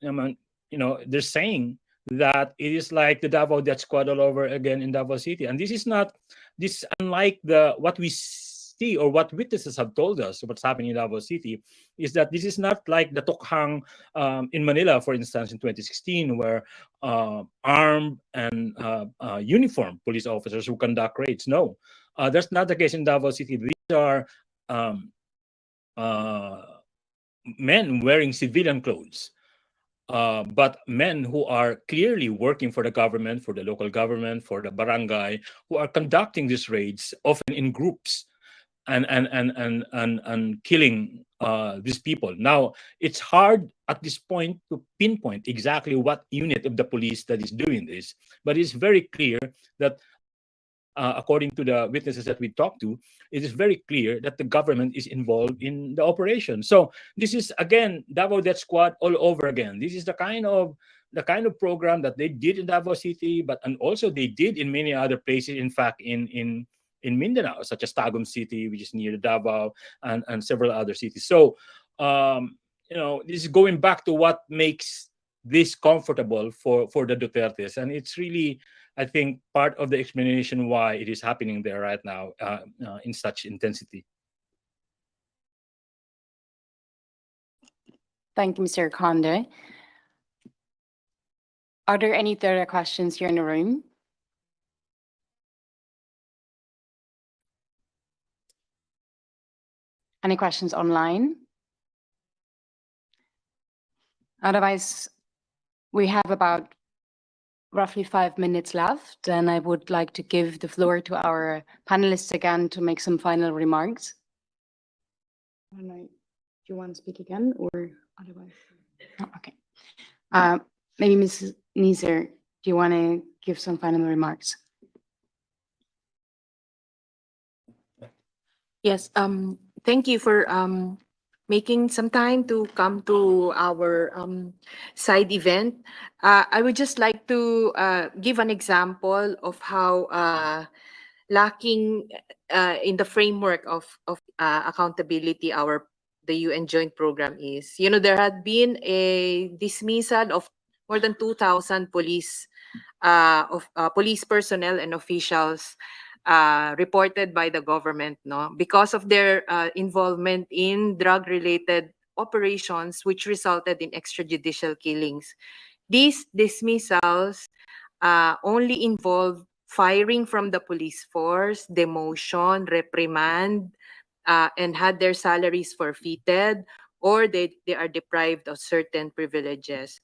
they're saying that it is like the Davao Death Squad all over again in Davao City. And this is not, this unlike what we see or what witnesses have told us what's happening in Davao City, is that this is not like the Tokhang in Manila, for instance, in 2016, where armed and uniformed police officers who conduct raids. No, that's not the case in Davao City. These are men wearing civilian clothes, but men who are clearly working for the government, for the local government, for the barangay, who are conducting these raids, often in groups, and killing these people. Now, it's hard at this point to pinpoint exactly what unit of the police that is doing this, but it's very clear that according to the witnesses that we talked to, it is very clear that the government is involved in the operation. So this is again Davao Death Squad all over again. This is the kind of program that they did in Davao City, and also they did in many other places. In fact, in Mindanao, such as Tagum City, which is near Davao, and several other cities. So this is going back to what makes this comfortable for the Dutertes, and it's really, I think, part of the explanation why it is happening there right now in such intensity. Thank you, Mr. Conde. Are there any further questions here in the room? Any questions online? Otherwise, we have about roughly 5 minutes left, and I would like to give the floor to our panelists again to make some final remarks. I don't know, do you want to speak again or otherwise? Oh, okay. Maybe Mrs. Neeser, do you want to give some final remarks? Yes, thank you for making some time to come to our side event. I would just like to give an example of how lacking in the framework of accountability the UN Joint Program is. There had been a dismissal of more than 2,000 police personnel and officials reported by the government, because of their involvement in drug-related operations, which resulted in extrajudicial killings. These dismissals only involve firing from the police force, demotion, reprimand, and had their salaries forfeited, or they are deprived of certain privileges.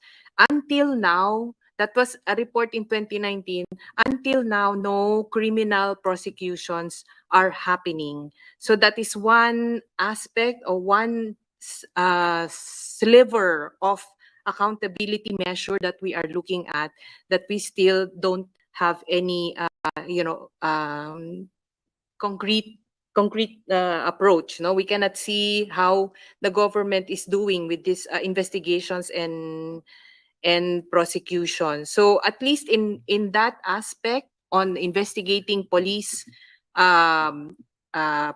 Until now, that was a report in 2019. Until now, no criminal prosecutions are happening. So that is one aspect or one sliver of accountability measure that we are looking at, that we still don't have any concrete approach. We cannot see how the government is doing with these investigations and prosecution. So at least in that aspect, on investigating police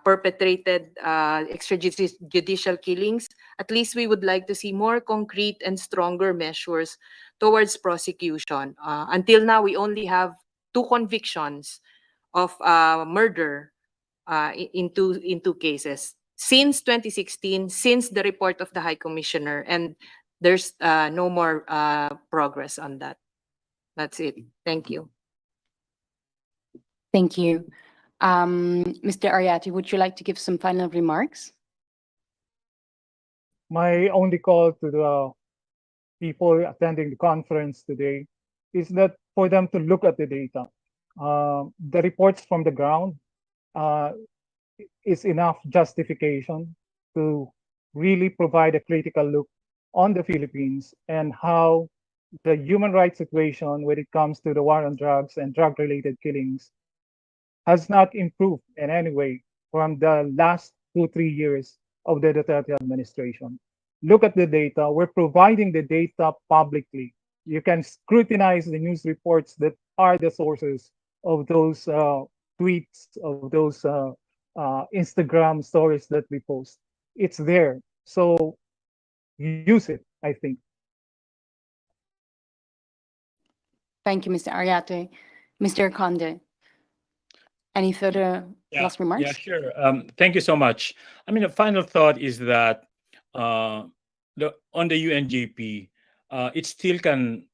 perpetrated extrajudicial killings, at least we would like to see more concrete and stronger measures towards prosecution. Until now, we only have 2 convictions of murder in two cases since 2016, since the report of the High Commissioner, and there's no more progress on that. That's it. Thank you. Thank you. Mr. Ariati, would you like to give some final remarks? My only call to the people attending the conference today is that for them to look at the data. The reports from the ground is enough justification to really provide a critical look on the Philippines and how the human rights situation when it comes to the war on drugs and drug-related killings has not improved in any way from the last 2-3 years of the Duterte administration. Look at the data. We're providing the data publicly. You can scrutinize the news reports that are the sources of those tweets, of those Instagram stories that we post. It's there. So use it, I think. Thank you, Mr. Ariate. Mr. Conde, any further last remarks? Yeah, sure. Thank you so much. I mean, the final thought is that on the UNGP, it still can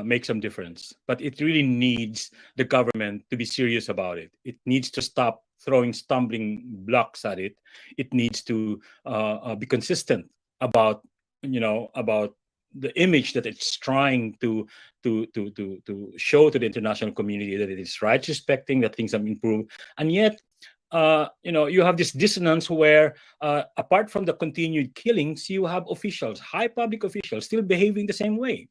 make some difference, but it really needs the government to be serious about it. It needs to stop throwing stumbling blocks at it. It needs to be consistent about about the image that it's trying to show to the international community, that it is right respecting, that things have improved, and yet you have this dissonance where apart from the continued killings, you have officials, high public officials, still behaving the same way.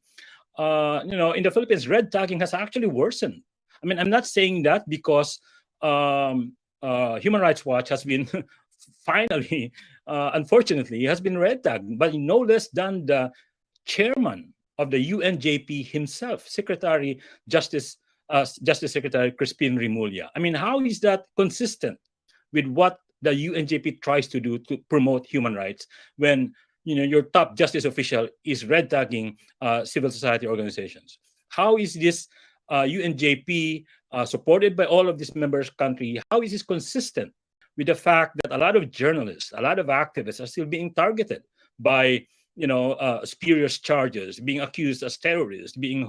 In the Philippines, red tagging has actually worsened. I mean, I'm not saying that because Human Rights Watch has been finally, unfortunately, has been red tagged, but no less than the chairman of the UNJP himself, Justice Secretary Crispin Rimulya. I mean, how is that consistent with what the UNJP tries to do to promote human rights when your top justice official is red tagging civil society organizations? How is this UNJP supported by all of these members country? How is this consistent with the fact that a lot of journalists, a lot of activists are still being targeted by spurious charges, being accused as terrorists, being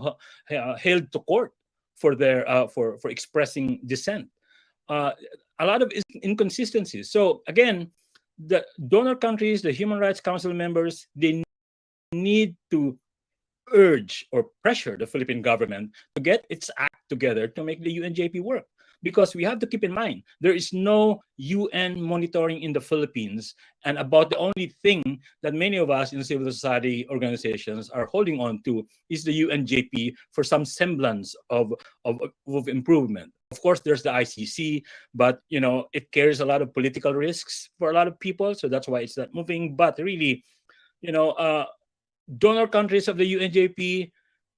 held to court for their for expressing dissent? A lot of inconsistencies. So again, the donor countries, the Human Rights Council members, they need to urge or pressure the Philippine government to get its act together to make the UNJP work. Because we have to keep in mind, there is no UN monitoring in the Philippines, and about the only thing that many of us in civil society organizations are holding on to is the UNJP for some semblance of improvement. Of course, there's the ICC, but it carries a lot of political risks for a lot of people, so that's why it's not moving. But really, donor countries of the UNJP,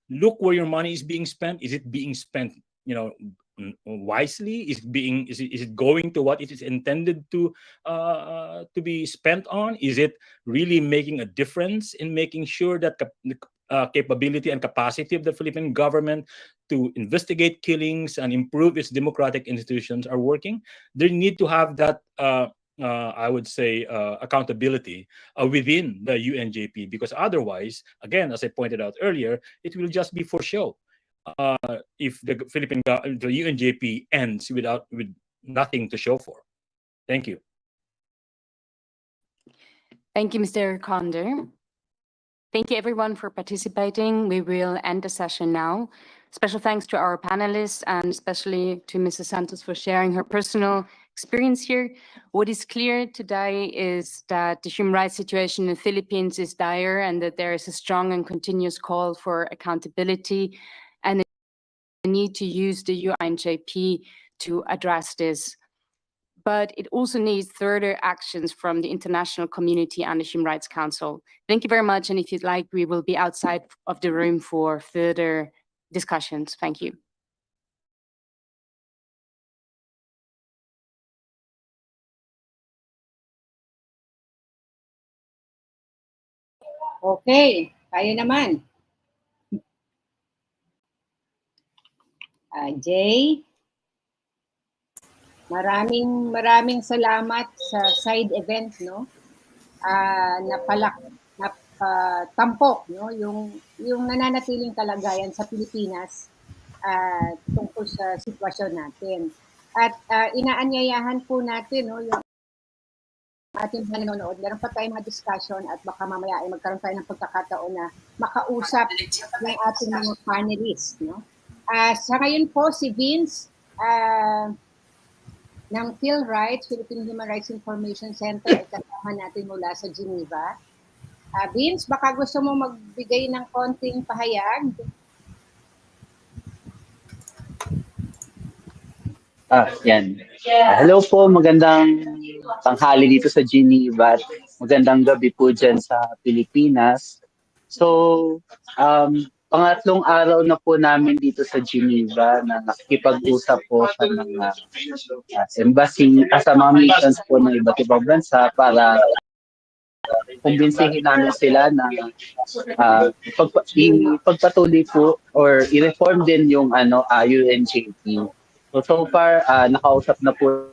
look where your money is being spent. Is it being spent, wisely? Is it going to what it is intended to be spent on? Is it really making a difference in making sure that the capability and capacity of the Philippine government to investigate killings and improve its democratic institutions are working? They need to have that I would say accountability within the UNJP, because otherwise, again, as I pointed out earlier, it will just be for show. If the the UNJP ends with nothing to show for. Thank you. Thank you, Mr. Condor. Thank you, everyone, for participating. We will end the session now. Special thanks to our panelists, and especially to Mrs. Santos for sharing her personal experience here. What is clear today is that the human rights situation in the Philippines is dire, and that there is a strong and continuous call for accountability and the need to use the UNJP to address this. But it also needs further actions from the international community and the Human Rights Council. Thank you very much, and if you'd like, we will be outside of the room for further discussions. Thank you. Okay, tayo naman. Jay, maraming salamat sa side event, no? Tampok, no, yung nananatiling kalagayan sa Pilipinas tungkol sa sitwasyon natin. At inaanyayahan po natin, no, yung ating nanonood, meron pa tayong mga discussion at baka mamaya ay magkaroon tayo ng pagkakataon na makausap ng ating mga panelists, no? Sa ngayon po, si Vince ng PhilRights, Philippine Human Rights Information Center, ay kasama natin mula sa Geneva. Vince, baka gusto mo magbigay ng konting pahayag? Yan. Hello po, magandang tanghali dito sa Geneva at magandang gabi po dyan sa Pilipinas. So, pangatlong araw na po namin dito sa Geneva na nakikipag-usap po sa mga embassy, sa mga missions po ng iba't ibang bansa para kumbinsihin namin sila na ipagpatuloy po or i-reform din yung UNJP. So far, nakausap na po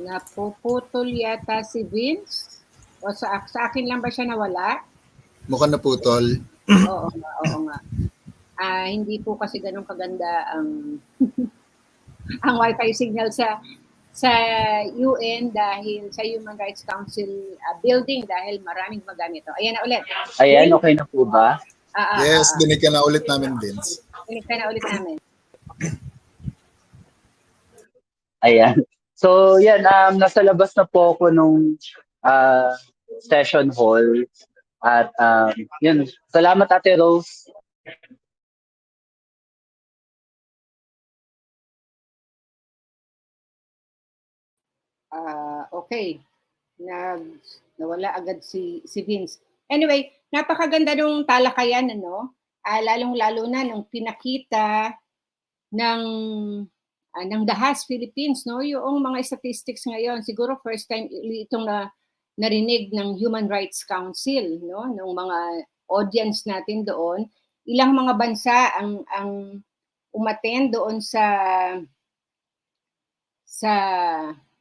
Napuputol yata si Vince. O sa akin lang ba siya nawala? Mukhang naputol. Oo nga, oo nga. Hindi po kasi ganun kaganda ang ang Wi-Fi signal sa UN dahil sa Human Rights Council building dahil maraming magamit ito. Ayan na ulit. Ayan, okay na po ba? Yes, dinig ka na ulit namin, Vince. Dinig ka na ulit namin. Ayan. So, yan, nasa labas na po ako nung session hall. At yun, salamat Ate Rose. Okay. Nawala agad si Vince. Anyway, napakaganda nung talakayan, ano? Lalong-lalo na nung pinakita ng Dahas Philippines, no? Yung mga statistics ngayon, siguro first time itong narinig ng Human Rights Council, no? Nung mga audience natin doon, ilang mga bansa ang umattend doon sa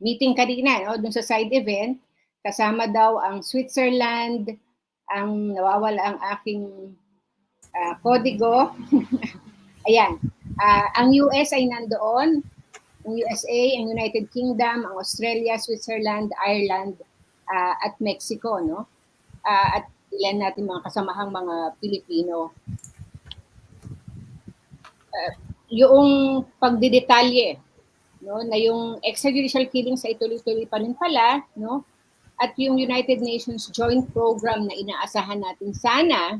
meeting kanina, no? Doon sa side event, kasama daw ang Switzerland, ang nawawala ang aking kodigo. Ayan. Ang US ay nandoon, ang USA, ang United Kingdom, ang Australia, Switzerland, Ireland, at Mexico, no? At ilan natin mga kasamahang mga Pilipino. Yung pagdidetalye, no, na yung extrajudicial killings ay tuloy-tuloy pa rin pala, no? At yung United Nations Joint Program na inaasahan natin sana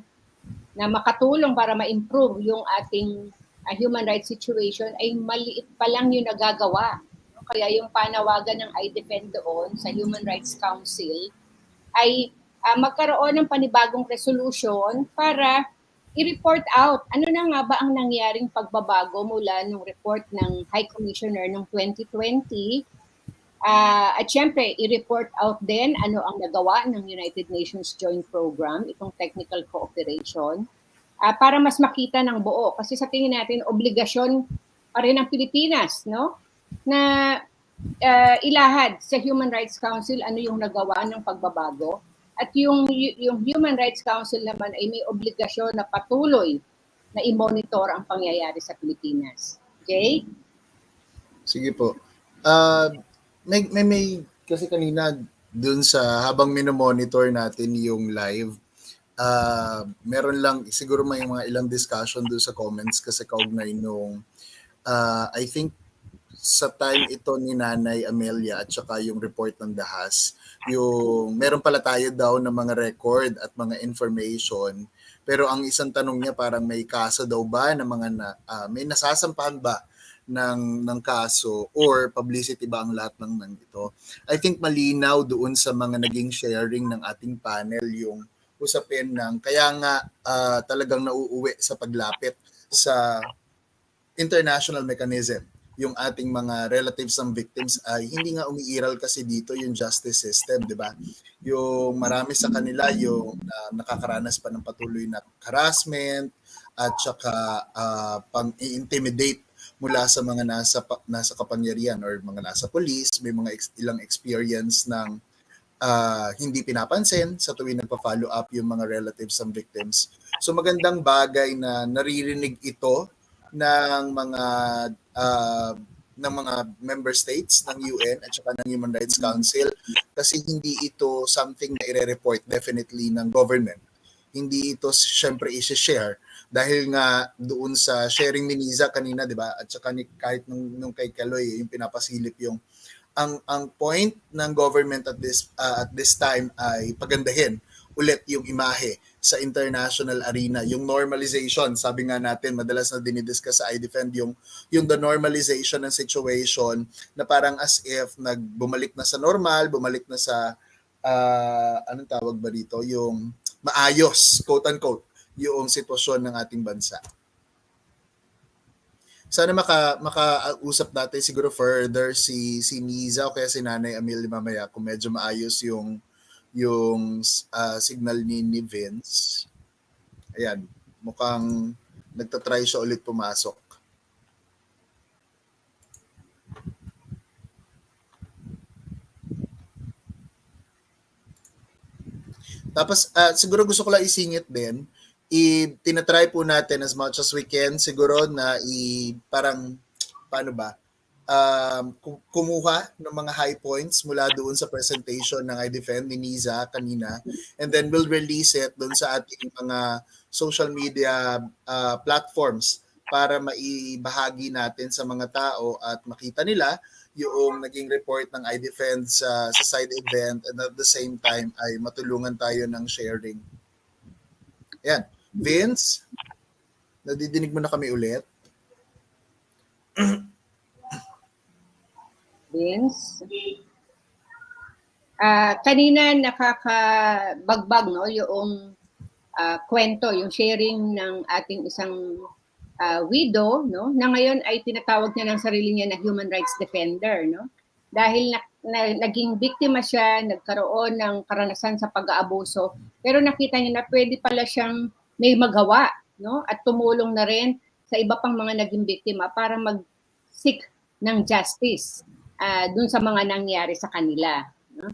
na makatulong para ma-improve yung ating human rights situation ay maliit pa lang yung nagagawa. No? Kaya yung panawagan ng iDEFEND doon sa Human Rights Council ay magkaroon ng panibagong resolution para i-report out ano na nga ba ang nangyaring pagbabago mula nung report ng High Commissioner noong 2020 at syempre i-report out din ano ang nagawa ng United Nations Joint Program, itong technical cooperation, para mas makita ng buo. Kasi sa tingin natin, obligasyon pa rin ng Pilipinas, no? Na ilahad sa Human Rights Council ano yung nagawa ng pagbabago. At yung Human Rights Council naman ay may obligasyon na patuloy na i-monitor ang pangyayari sa Pilipinas. Okay? Sige po. May kasi kanina dun sa habang minomonitor natin yung live, meron lang siguro may mga ilang discussion dun sa comments kasi kaugnay nung I think sa time ito ni Nanay Amelia at saka yung report ng Dahas, yung meron pala tayo daw ng mga record at mga information, pero ang isang tanong niya parang may kaso daw ba ng mga may nasasampahan ba ng kaso or publicity ba ang lahat ng nandito. I think malinaw doon sa mga naging sharing ng ating panel yung usapin ng kaya nga talagang nauuwi sa paglapit sa international mechanism yung ating mga relatives ng victims ay hindi nga umiiral kasi dito yung justice system, di ba? Yung marami sa kanila yung nakakaranas pa ng patuloy na harassment at saka pang-i-intimidate mula sa mga nasa kapangyarihan or mga nasa police, may mga ilang experience ng hindi pinapansin sa tuwing nagpa-follow up yung mga relatives ng victims. So magandang bagay na naririnig ito ng mga member states ng UN at saka ng Human Rights Council kasi hindi ito something na i-report definitely ng government. Hindi ito syempre i-share dahil nga doon sa sharing ni Niza kanina, 'di ba? At saka kahit nung kay Kaloy yung pinapasilip yung ang point ng government at this time ay pagandahin ulit yung imahe sa international arena, yung normalization, sabi nga natin madalas na dinidiscuss sa iDEFEND yung the normalization ng situation na parang as if bumalik na sa normal, bumalik na sa anong tawag ba dito, yung maayos, quote unquote, yung sitwasyon ng ating bansa. Sana makausap natin siguro further si Niza o kaya si Nanay Amelia mamaya kung medyo maayos yung signal ni Vince. Ayan, mukhang nagtatry siya ulit pumasok. Tapos siguro gusto ko lang isingit din, tinatry po natin as much as we can siguro na parang paano ba? Kumuha ng mga high points mula doon sa presentation ng iDEFEND ni Niza kanina, and then we'll release it doon sa ating mga social media platforms para maibahagi natin sa mga tao at makita nila yung naging report ng iDEFEND sa side event, and at the same time ay matulungan tayo ng sharing. Yan. Vince, nadidinig mo na kami ulit? Vince? Kanina nakakabagbag no yung kwento, yung sharing ng ating isang widow no na ngayon ay tinatawag niya ng sarili niya na human rights defender no dahil naging biktima siya, nagkaroon ng karanasan sa pag-aabuso, pero nakita niya na pwede pala siyang may magawa no at tumulong na rin sa iba pang mga naging biktima para mag-seek ng justice dun sa mga nangyari sa kanila. No?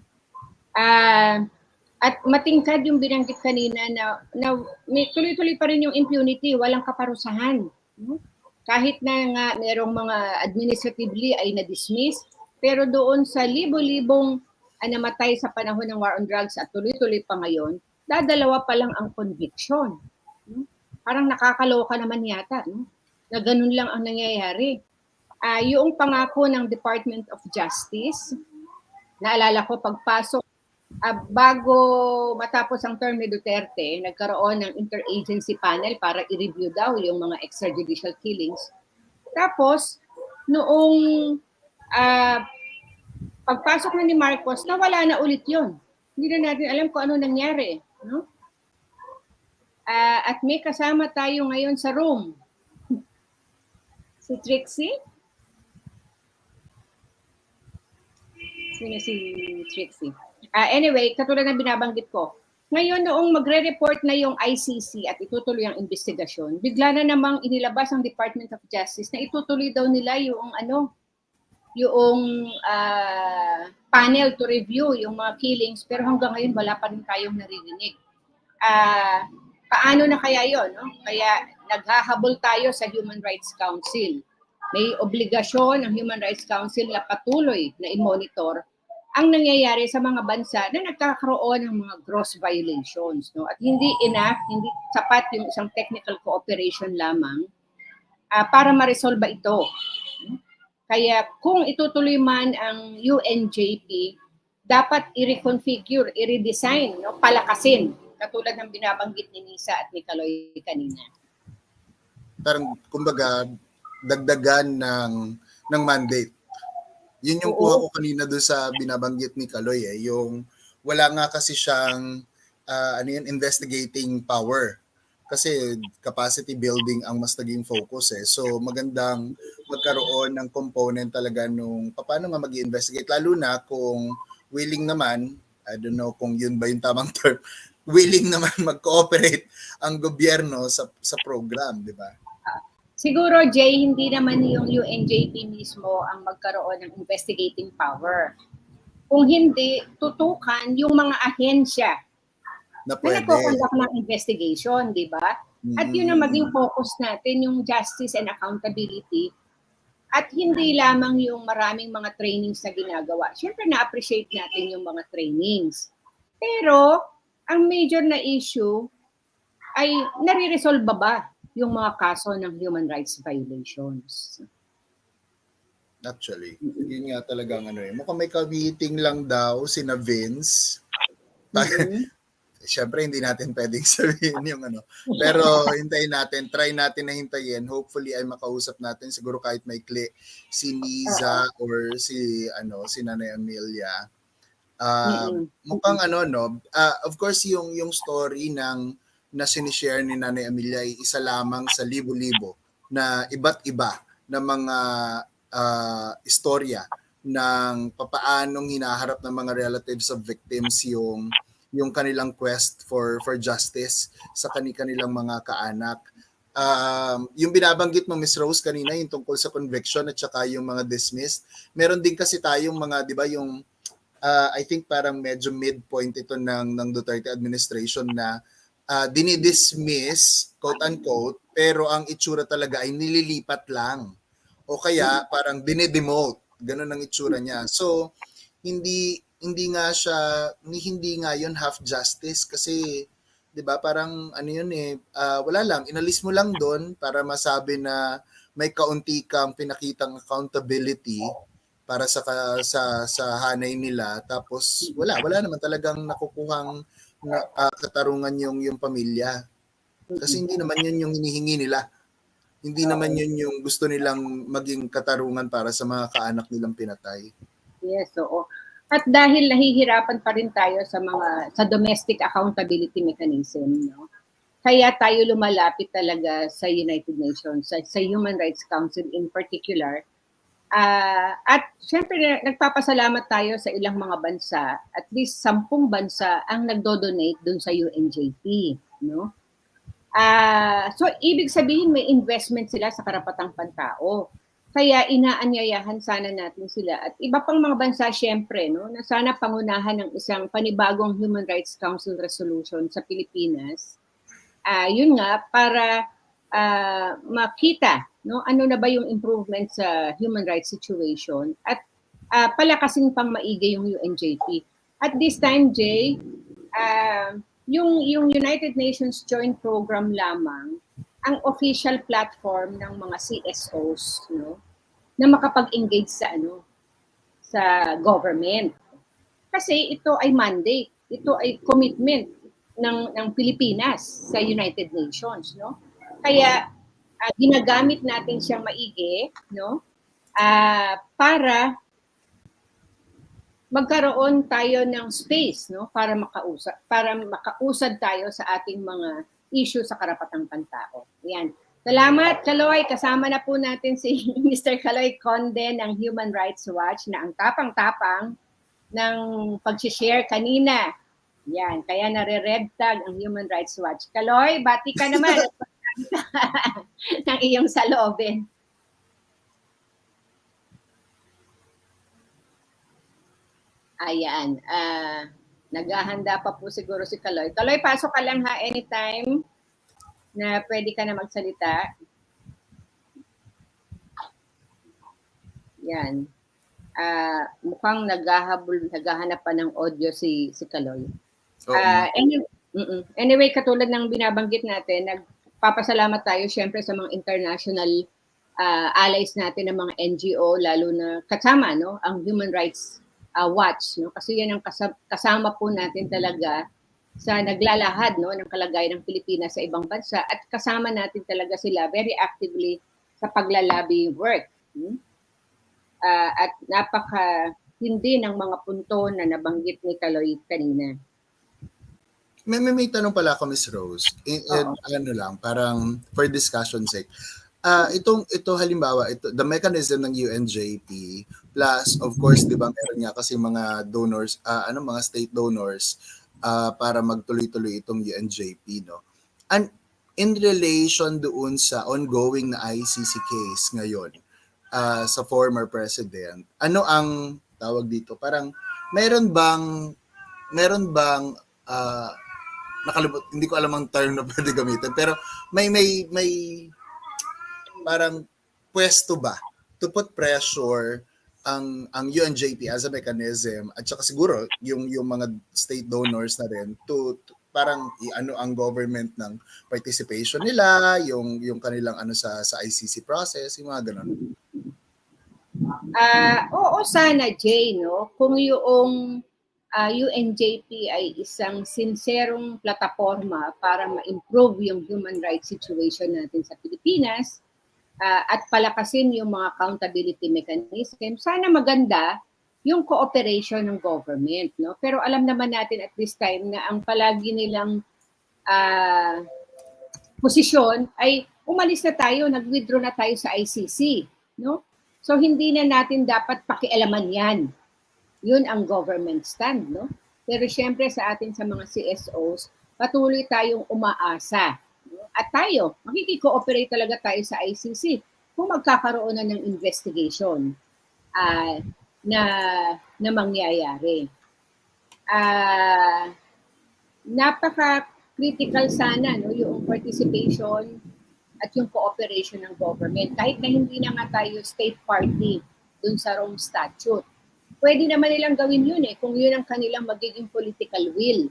At matingkad yung binanggit kanina na may tuloy-tuloy pa rin yung impunity, walang kaparusahan. No? Kahit na nga merong mga administratively ay na-dismiss, pero doon sa libo-libong namatay sa panahon ng war on drugs at tuloy-tuloy pa ngayon, dadalawa pa lang ang conviction. No? Parang nakakaloka naman yata no? Na ganun lang ang nangyayari. Yung pangako ng Department of Justice, naalala ko pagpasok, bago matapos ang term ni Duterte, nagkaroon ng interagency panel para i-review daw yung mga extrajudicial killings. Tapos, noong pagpasok na ni Marcos, nawala na ulit yun. Hindi na natin alam kung ano nangyari. No? At may kasama tayo ngayon sa room. Si Trixie? Sino si Trixie? Anyway, katulad ng binabanggit ko, ngayon noong magre-report na yung ICC at itutuloy ang investigasyon, bigla na namang inilabas ang Department of Justice na itutuloy daw nila yung panel to review yung mga killings, pero hanggang ngayon wala pa rin tayong naririnig. Paano na kaya yon? No? Kaya naghahabol tayo sa Human Rights Council. May obligasyon ang Human Rights Council na patuloy na i-monitor ang nangyayari sa mga bansa na nagkakaroon ng mga gross violations. No? At hindi enough, hindi sapat yung isang technical cooperation lamang para ma-resolve ito. Kaya kung itutuloy man ang UNJP, dapat i-reconfigure, i-redesign, no? Palakasin, katulad ng binabanggit ni Nisa at ni Kaloy kanina. Parang, kumbaga, dagdagan ng mandate. Yun yung kuha ko kanina doon sa binabanggit ni Kaloy yung wala nga kasi siyang investigating power. Kasi capacity building ang mas naging focus So magandang magkaroon ng component talaga nung paano nga mag-investigate, lalo na kung willing naman, I don't know kung yun ba yung tamang term, willing naman mag-cooperate ang gobyerno sa program, di ba? Siguro, Jay, hindi naman yung UNJP mismo ang magkaroon ng investigating power. Kung hindi, tutukan yung mga ahensya na nagko-conduct ng investigation, di ba? At yun ang maging focus natin, yung justice and accountability. At hindi lamang yung maraming mga trainings na ginagawa. Siyempre, na-appreciate natin yung mga trainings. Pero, ang major na issue ay nare-resolve ba yung mga kaso ng human rights violations? Actually, yun nga talagang mukhang may ka-meeting lang daw sina Vince. Siyempre, hindi natin pwedeng sabihin yung Pero hintayin natin, try natin na hintayin. Hopefully ay makausap natin siguro kahit maikli si Niza or si Nanay Amelia. Mukhang of course yung story na sinishare ni Nanay Amelia ay isa lamang sa libo-libo na iba't iba na mga istorya ng papaanong hinaharap ng mga relatives of victims yung kanilang quest for justice sa kanilang mga kaanak. Yung binabanggit mo, Miss Rose, kanina, yung tungkol sa conviction at saka yung mga dismissed. Meron din kasi tayong mga, di ba, yung I think parang medyo midpoint ito ng Duterte administration na dinidismiss, quote-unquote, pero ang itsura talaga ay nililipat lang. O kaya parang dinidemote. Ganun ang itsura niya. So, hindi nga yun half justice kasi 'di ba parang ano yun wala lang, inalis mo lang doon para masabi na may kaunti kang pinakitang accountability para sa hanay nila, tapos wala naman talagang nakukuhang katarungan yung pamilya. Kasi hindi naman yun yung hinihingi nila. Hindi naman yun yung gusto nilang maging katarungan para sa mga kaanak nilang pinatay. Yes, oo. At dahil nahihirapan pa rin tayo sa domestic accountability mechanism, no? Kaya tayo lumalapit talaga sa United Nations, sa Human Rights Council in particular. At syempre nagpapasalamat tayo sa ilang mga bansa, at least 10 bansa ang nagdo-donate dun sa UNJP, no? So ibig sabihin may investment sila sa karapatang pantao. Kaya inaanyayahan sana natin sila at iba pang mga bansa syempre, no, na sana pangunahan ng isang panibagong Human Rights Council resolution sa Pilipinas. Yun nga para makita, no, ano na ba yung improvement sa human rights situation at palakasin pang maigi yung UNJP. At this time, Jay, yung United Nations Joint Program lamang ang official platform ng mga CSOs, no, na makapag-engage sa government. Kasi ito ay mandate, ito ay commitment ng Pilipinas sa United Nations, no? Kaya ginagamit natin siyang maigi, no? Para magkaroon tayo ng space, no, para makausad tayo sa ating mga issue sa karapatang pantao. Ayan. Salamat, Kaloy. Kasama na po natin si Mr. Kaloy Conde ng Human Rights Watch na ang tapang-tapang ng pag-share kanina. Yan, kaya nare-red tag ang Human Rights Watch. Kaloy, bati ka naman ng iyong saloobin. Ayan, naghahanda pa po siguro si Kaloy. Kaloy, pasok ka lang ha, anytime na pwede ka na magsalita. Yan. Mukhang naghahanap pa ng audio si Kaloy. Anyway, katulad ng binabanggit natin, nagpapasalamat tayo syempre sa mga international allies natin ng mga NGO, lalo na kasama, no, ang Human Rights Watch, no, kasi yan ang kasama po natin talaga sa naglalahad, no, ng kalagayan ng Pilipinas sa ibang bansa, at kasama natin talaga sila very actively sa paglalabi work. At napaka-hindi ng mga punto na nabanggit ni Kaloy kanina. May tanong pala ako, Miss Rose. Ano lang, parang for discussion sake. Ito halimbawa, the mechanism ng UNJP plus of course, 'di ba, meron nga kasi mga donors, mga state donors para magtuloy-tuloy itong UNJP, no. And in relation doon sa ongoing na ICC case ngayon sa former president, ano ang tawag dito? Parang meron bang hindi ko alam ang term na pwede gamitin, pero may parang pwesto ba to put pressure ang UNJP as a mechanism, at saka siguro yung mga state donors na rin to parang ano ang government ng participation nila, yung kanilang sa ICC process, yung mga ganun. Oo, sana, Jay, no, kung yung UNJP ay isang sinserong plataforma para ma-improve yung human rights situation natin sa Pilipinas, at palakasin yung mga accountability mechanism, sana maganda yung cooperation ng government, no? Pero alam naman natin at this time na ang palagi nilang posisyon ay umalis na tayo, nag-withdraw na tayo sa ICC, no? So hindi na natin dapat pakialaman 'yan. Yun ang government stand, no? Pero syempre sa atin sa mga CSOs, patuloy tayong umaasa. No? At tayo, makikikooperate talaga tayo sa ICC kung magkakaroon na ng investigation na mangyayari. Napaka-critical sana no, yung participation at yung cooperation ng government. Kahit na hindi na nga tayo state party dun sa Rome Statute. Pwede naman nilang gawin yun kung yun ang kanilang magiging political will.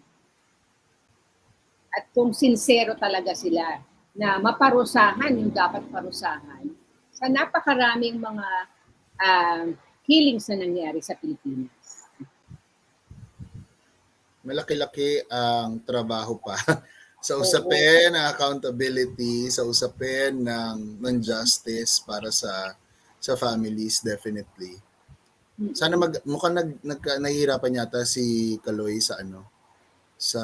At kung sincero talaga sila na maparusahan yung dapat parusahan sa napakaraming mga killings na nangyari sa Pilipinas. Malaki-laki ang trabaho pa sa usapin ng accountability, sa usapin ng justice para sa families, definitely. Sana mukhang nahihirapan yata si Kaloy sa sa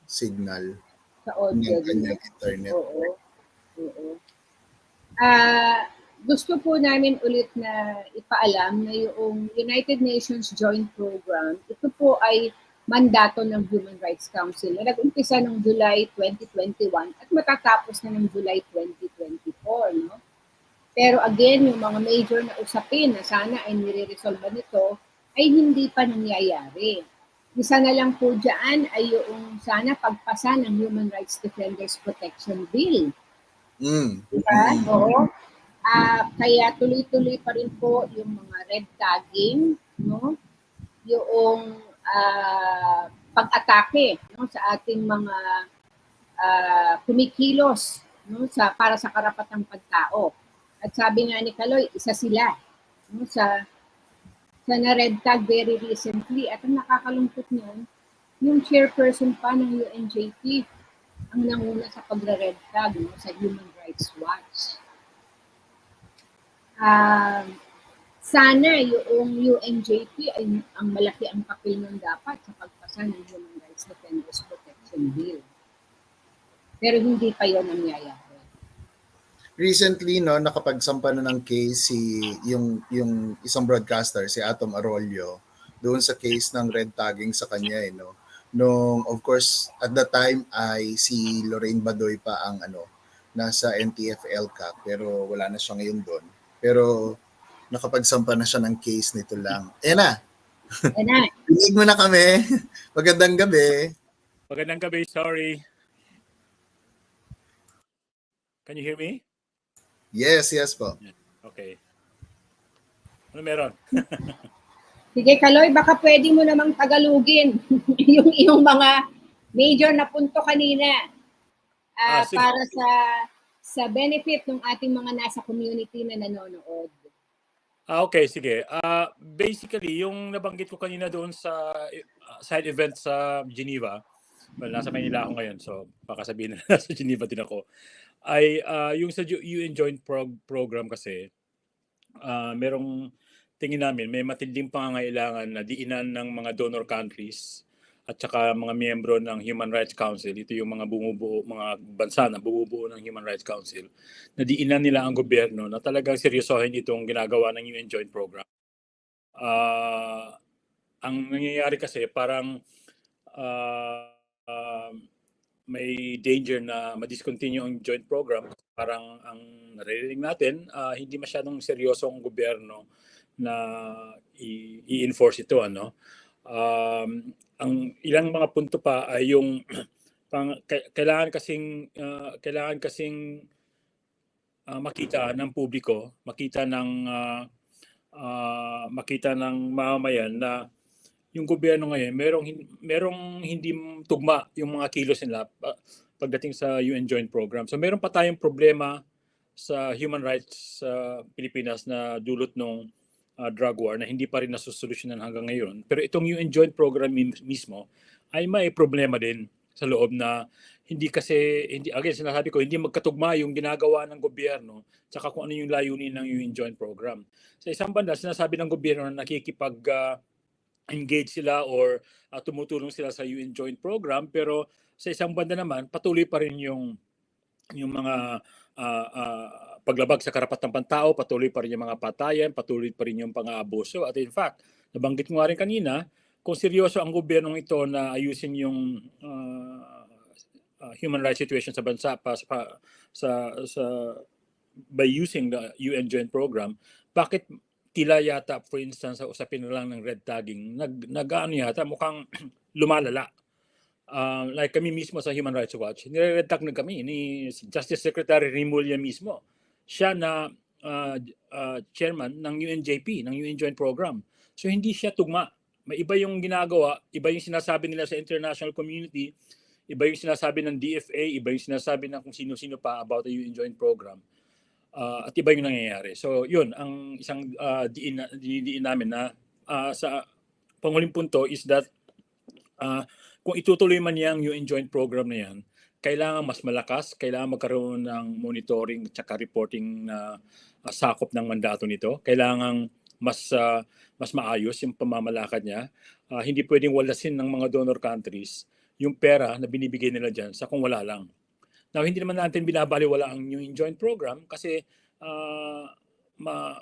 signal sa audio ng kanyang internet. Gusto po namin ulit na ipaalam na yung United Nations Joint Program, ito po ay mandato ng Human Rights Council na nag-umpisa noong July 2021 at matatapos na ng July 2024. No? Pero again, yung mga major na usapin na sana ay nire-resolve nito ay hindi pa nangyayari. Isa na lang po dyan ay yung sana pagpasa ng Human Rights Defenders Protection Bill. Diba? Oo. Kaya tuloy-tuloy pa rin po yung mga red tagging, no? Yung pag-atake no? sa ating mga kumikilos no? Para sa karapatang pagtao. At sabi nga ni Kaloy, isa sila no? sa na-red tag very recently. At ang nakakalungkot niyan, yung chairperson pa ng UNJP ang nanguna sa pagre-red tag no? sa Human Rights Watch. Sana yung UNJP ay ang malaki ang papel nun dapat sa pagpasa ng Human Rights Defenders Protection Bill. Pero hindi pa yun nangyayari. Recently, no, nakapagsampa na ng case yung isang broadcaster, si Atom Arroyo, doon sa case ng red tagging sa kanya, no. Nung, of course, at that time ay si Lorraine Badoy pa ang nasa NTF-ELCAC, pero wala na siya ngayon doon. Pero nakapagsampa na siya ng case nito lang. Na. Pinig mo na kami. Magandang gabi. Magandang gabi, sorry. Can you hear me? Yes po. Okay. Ano meron? Sige, Kaloy, baka pwede mo namang tagalugin yung mga major na punto kanina para sa benefit ng ating mga nasa community na nanonood. Okay, sige. Basically, yung nabanggit ko kanina doon sa side event sa Geneva, well, nasa Manila ako ngayon, so baka sabihin na nasa Geneva din ako, ay yung sa UN Joint Program kasi, merong tingin namin may matinding pangangailangan na diinan ng mga donor countries at saka mga miyembro ng Human Rights Council. Ito yung mga mga bansa na bumubuo ng Human Rights Council, na diinan nila ang gobyerno na talagang seryosohin itong ginagawa ng UN Joint Program. Ang nangyayari kasi parang may danger na ma-discontinue ang joint program. Parang ang naririnig natin, hindi masyadong seryoso ang gobyerno na i-enforce ito. Ang ilang mga punto pa ay yung kailangan kasing makita ng publiko, makita ng mamamayan na yung gobyerno ngayon merong hindi tugma yung mga kilos nila pagdating sa UN Joint Program. So meron pa tayong problema sa human rights sa Pilipinas na dulot ng drug war na hindi pa rin nasusolusyonan hanggang ngayon. Pero itong UN Joint Program mismo ay may problema din sa loob na again sinasabi ko, hindi magkatugma yung ginagawa ng gobyerno tsaka kung ano yung layunin ng UN Joint Program. Sa isang banda, sinasabi ng gobyerno na engage sila or tumutulong sila sa UN Joint Program, pero sa isang banda naman patuloy pa rin yung mga paglabag sa karapatang pantao, patuloy pa rin yung mga patayan, patuloy pa rin yung pang-aabuso. At in fact, nabanggit mo nga rin kanina, kung seryoso ang gobyernong ito na ayusin yung human rights situation sa bansa by using the UN Joint Program, bakit tila yata, for instance, sa usapin na lang ng red tagging, nag-ano yata, mukhang lumalala. Like kami mismo sa Human Rights Watch, nire-red tag na kami ni Justice Secretary Rimulya mismo. Siya na chairman ng UNJP, ng UN Joint Program. So hindi siya tugma. May iba yung ginagawa, iba yung sinasabi nila sa international community, iba yung sinasabi ng DFA, iba yung sinasabi ng kung sino-sino pa about the UN Joint Program. At iba yung nangyayari. So yun, ang isang diin namin na sa panghuling punto is that kung itutuloy man yung UN Joint Program na yan, kailangan mas malakas, kailangan magkaroon ng monitoring at reporting na sakop ng mandato nito. Kailangan mas maayos yung pamamalakad niya. Hindi pwedeng walasin ng mga donor countries yung pera na binibigay nila dyan sa kung wala lang. Now, hindi naman natin binabaliwala ang UN Joint Program kasi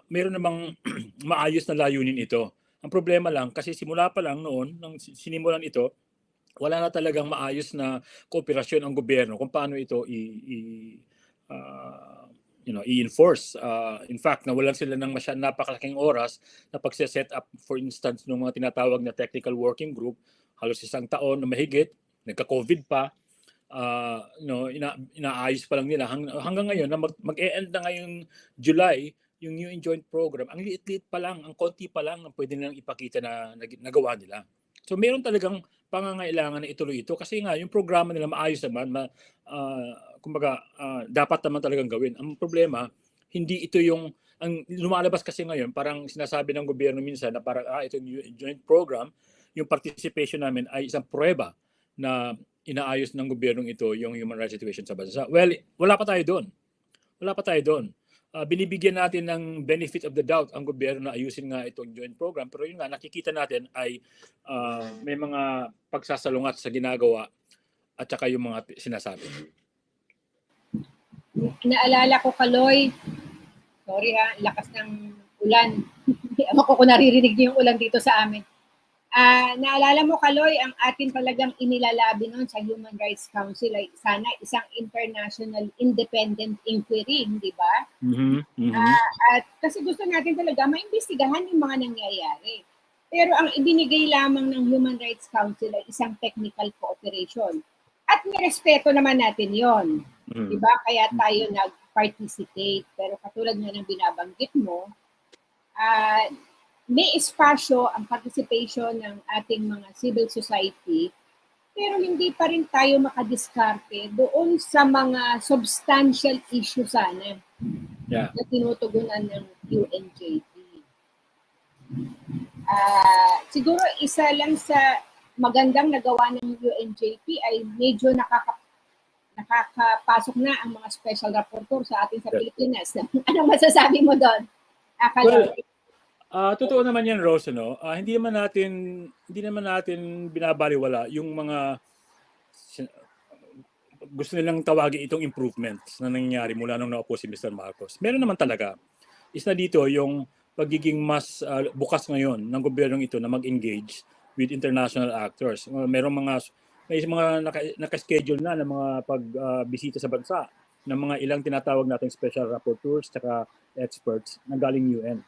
meron namang maayos na layunin ito. Ang problema lang, kasi simula pa lang noon, nang sinimulan ito, wala na talagang maayos na kooperasyon ang gobyerno kung paano ito i-enforce. In fact, nawalan sila ng napakalaking oras na pagse-set up, for instance, ng mga tinatawag na technical working group, halos 1 taon na mahigit, nagka-COVID pa, inaayos pa lang nila hanggang ngayon na mag-e-end na ngayong July yung UN Joint Program. Ang liit-liit pa lang, ang konti pa lang ang pwede nilang ipakita na nagawa nila. So meron talagang pangangailangan na ituloy ito kasi nga yung programa nila maayos naman, kumbaga dapat naman talagang gawin. Ang problema, hindi ito yung ang lumalabas kasi ngayon, parang sinasabi ng gobyerno minsan na parang ito yung joint program, yung participation namin ay isang pruweba na inaayos ng gobyernong ito yung human rights situation sa bansa. Well, wala pa tayo doon. Binibigyan natin ng benefit of the doubt ang gobyerno na ayusin nga itong joint program, pero yun nga, nakikita natin ay may mga pagsasalungat sa ginagawa at saka yung mga sinasabi. Naalala ko, Kaloy, sorry lakas ng ulan. Ewan ko kung naririnig niyo yung ulan dito sa amin. Naalala mo, Kaloy, ang atin talagang inilalabi noon sa Human Rights Council ay sana isang international independent inquiry, di ba? At kasi gusto natin talaga maimbestigahan yung mga nangyayari. Pero ang ibinigay lamang ng Human Rights Council ay isang technical cooperation. At nirespeto naman natin yon, di ba? Kaya tayo nag-participate. Pero katulad nga ng binabanggit mo, may espasyo ang participation ng ating mga civil society, pero hindi pa rin tayo makadiskarte doon sa mga substantial issue sana na tinutugunan ng UNJP. Siguro isa lang sa magandang nagawa ng UNJP ay medyo nakakapasok na ang mga special rapporteur sa atin sa Pilipinas. Anong masasabi mo doon? Totoo naman yan, Rose, no? Hindi naman natin binabaliwala yung mga gusto nilang tawagin itong improvements na nangyayari mula nung naupo si Mr. Marcos. Meron naman talaga. Isa dito yung pagiging mas bukas ngayon ng gobyernong ito na mag-engage with international actors. May mga naka-schedule na ng mga pagbisita sa bansa ng mga ilang tinatawag nating special rapporteurs at experts na galing UN,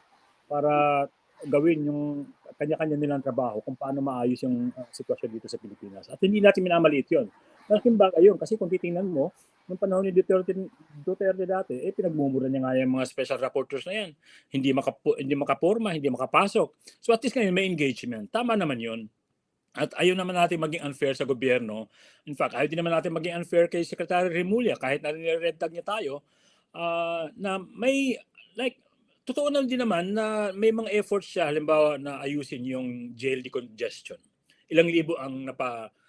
para gawin yung kanya-kanya nilang trabaho kung paano maayos yung sitwasyon dito sa Pilipinas. At hindi natin minamaliit yun. Malaking bagay yun kasi kung titingnan mo, nung panahon ni Duterte dati, pinagmumura niya nga yung mga special rapporteurs na yan. Hindi makaporma, hindi makapasok. So at least ngayon may engagement. Tama naman yun. At ayaw naman natin maging unfair sa gobyerno. In fact, ayaw din naman natin maging unfair kay Secretary Rimulya kahit na red tag niya tayo, na may totoo na din naman na may mga efforts siya, halimbawa na ayusin yung jail decongestion. Ilang libo ang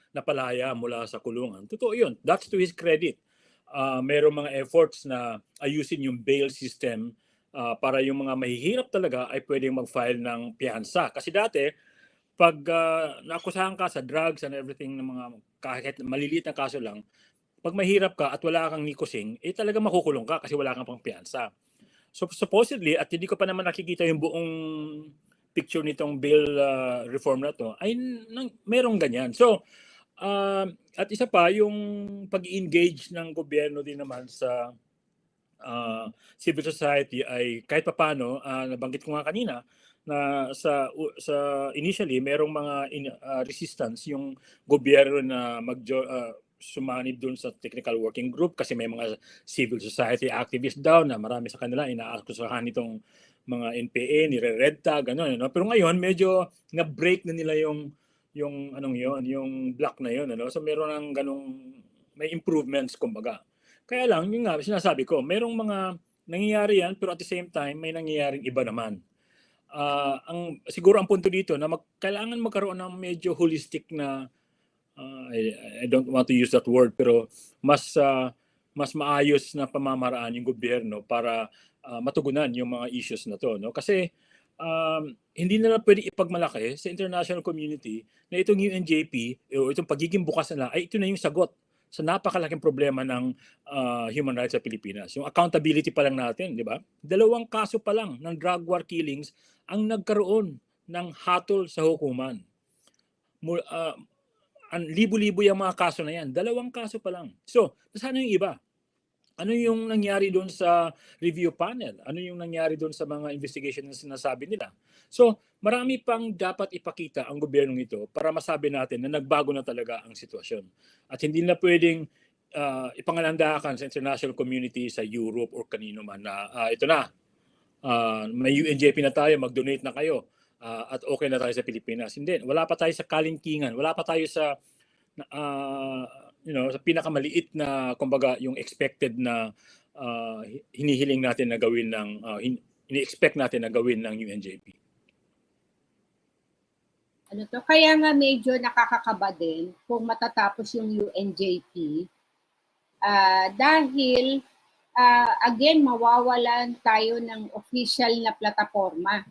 napalaya mula sa kulungan. Totoo yun. That's to his credit. Mayroong mga efforts na ayusin yung bail system para yung mga mahihirap talaga ay pwedeng mag-file ng piyansa. Kasi dati, pag naakusahan ka sa drugs and everything, ng mga kahit maliliit na kaso lang, pag mahirap ka at wala kang nikusing, talaga makukulong ka kasi wala kang pang piyansa. So supposedly, at hindi ko pa naman nakikita yung buong picture nitong bill reform na to, ay merong ganyan. So, at isa pa, yung pag-engage ng gobyerno din naman sa civil society ay kahit papano, nabanggit ko nga kanina, na sa initially merong mga resistance yung gobyerno na sumanib doon sa technical working group kasi may mga civil society activists daw na marami sa kanila inaakusahan itong mga NPA, nire-red tag, gano'n. No? Pero ngayon, medyo na-break na nila yung yung block na yun. Ano? So meron ng ganong, may improvements kumbaga. Kaya lang, yung nga, sinasabi ko, merong mga nangyayari yan, pero at the same time, may nangyayaring iba naman. Siguro ang punto dito na kailangan magkaroon ng medyo holistic na I don't want to use that word, pero mas maayos na pamamaraan yung gobyerno para matugunan yung mga issues na to, no? Kasi hindi na pwede ipagmalaki sa international community na itong UNJP o itong pagiging bukas nila ay ito na yung sagot sa napakalaking problema ng human rights sa Pilipinas. Yung accountability pa lang natin, di ba? 2 kaso pa lang ng drug war killings ang nagkaroon ng hatol sa hukuman. Libo-libo yung mga kaso na yan. 2 kaso pa lang. So, sana yung iba? Ano yung nangyari doon sa review panel? Ano yung nangyari doon sa mga investigation na sinasabi nila? So, marami pang dapat ipakita ang gobyernong ito para masabi natin na nagbago na talaga ang sitwasyon. At hindi na pwedeng ipangalandakan sa international community, sa Europe or kanino man na ito na, may UNJP na tayo, mag-donate na kayo at okay na tayo sa Pilipinas. Hindi, wala pa tayo sa kalingkingan, wala pa tayo sa sa pinakamaliit na kumbaga yung expected na hinihiling natin na gawin ng ini-expect natin na gawin ng UNJP. Kaya nga medyo nakakakaba din kung matatapos yung UNJP dahil again mawawalan tayo ng official na plataforma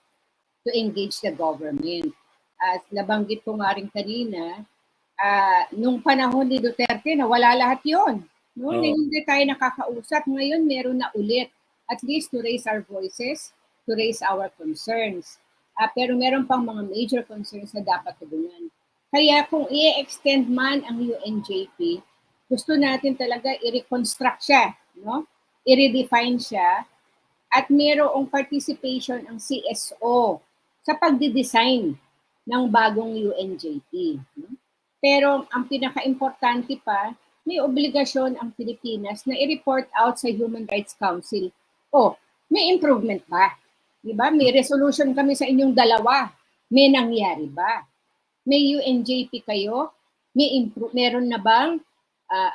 to engage the government. As nabanggit ko nga rin kanina, nung panahon ni Duterte, nawala lahat yun. No? Na hindi tayo nakakausap. Ngayon, meron na ulit. At least to raise our voices, to raise our concerns. Pero meron pang mga major concerns na dapat tugunan. Kaya kung i-extend man ang UNJP, gusto natin talaga i-reconstruct siya. No? I-redefine siya. At mayroong participation ang CSO sa pagdidesign ng bagong UNJP. No? Pero ang pinaka-importante pa, may obligasyon ang Pilipinas na i-report out sa Human Rights Council. May improvement ba? Diba? May resolution kami sa inyong 2. May nangyari ba? May UNJP kayo? Meron na bang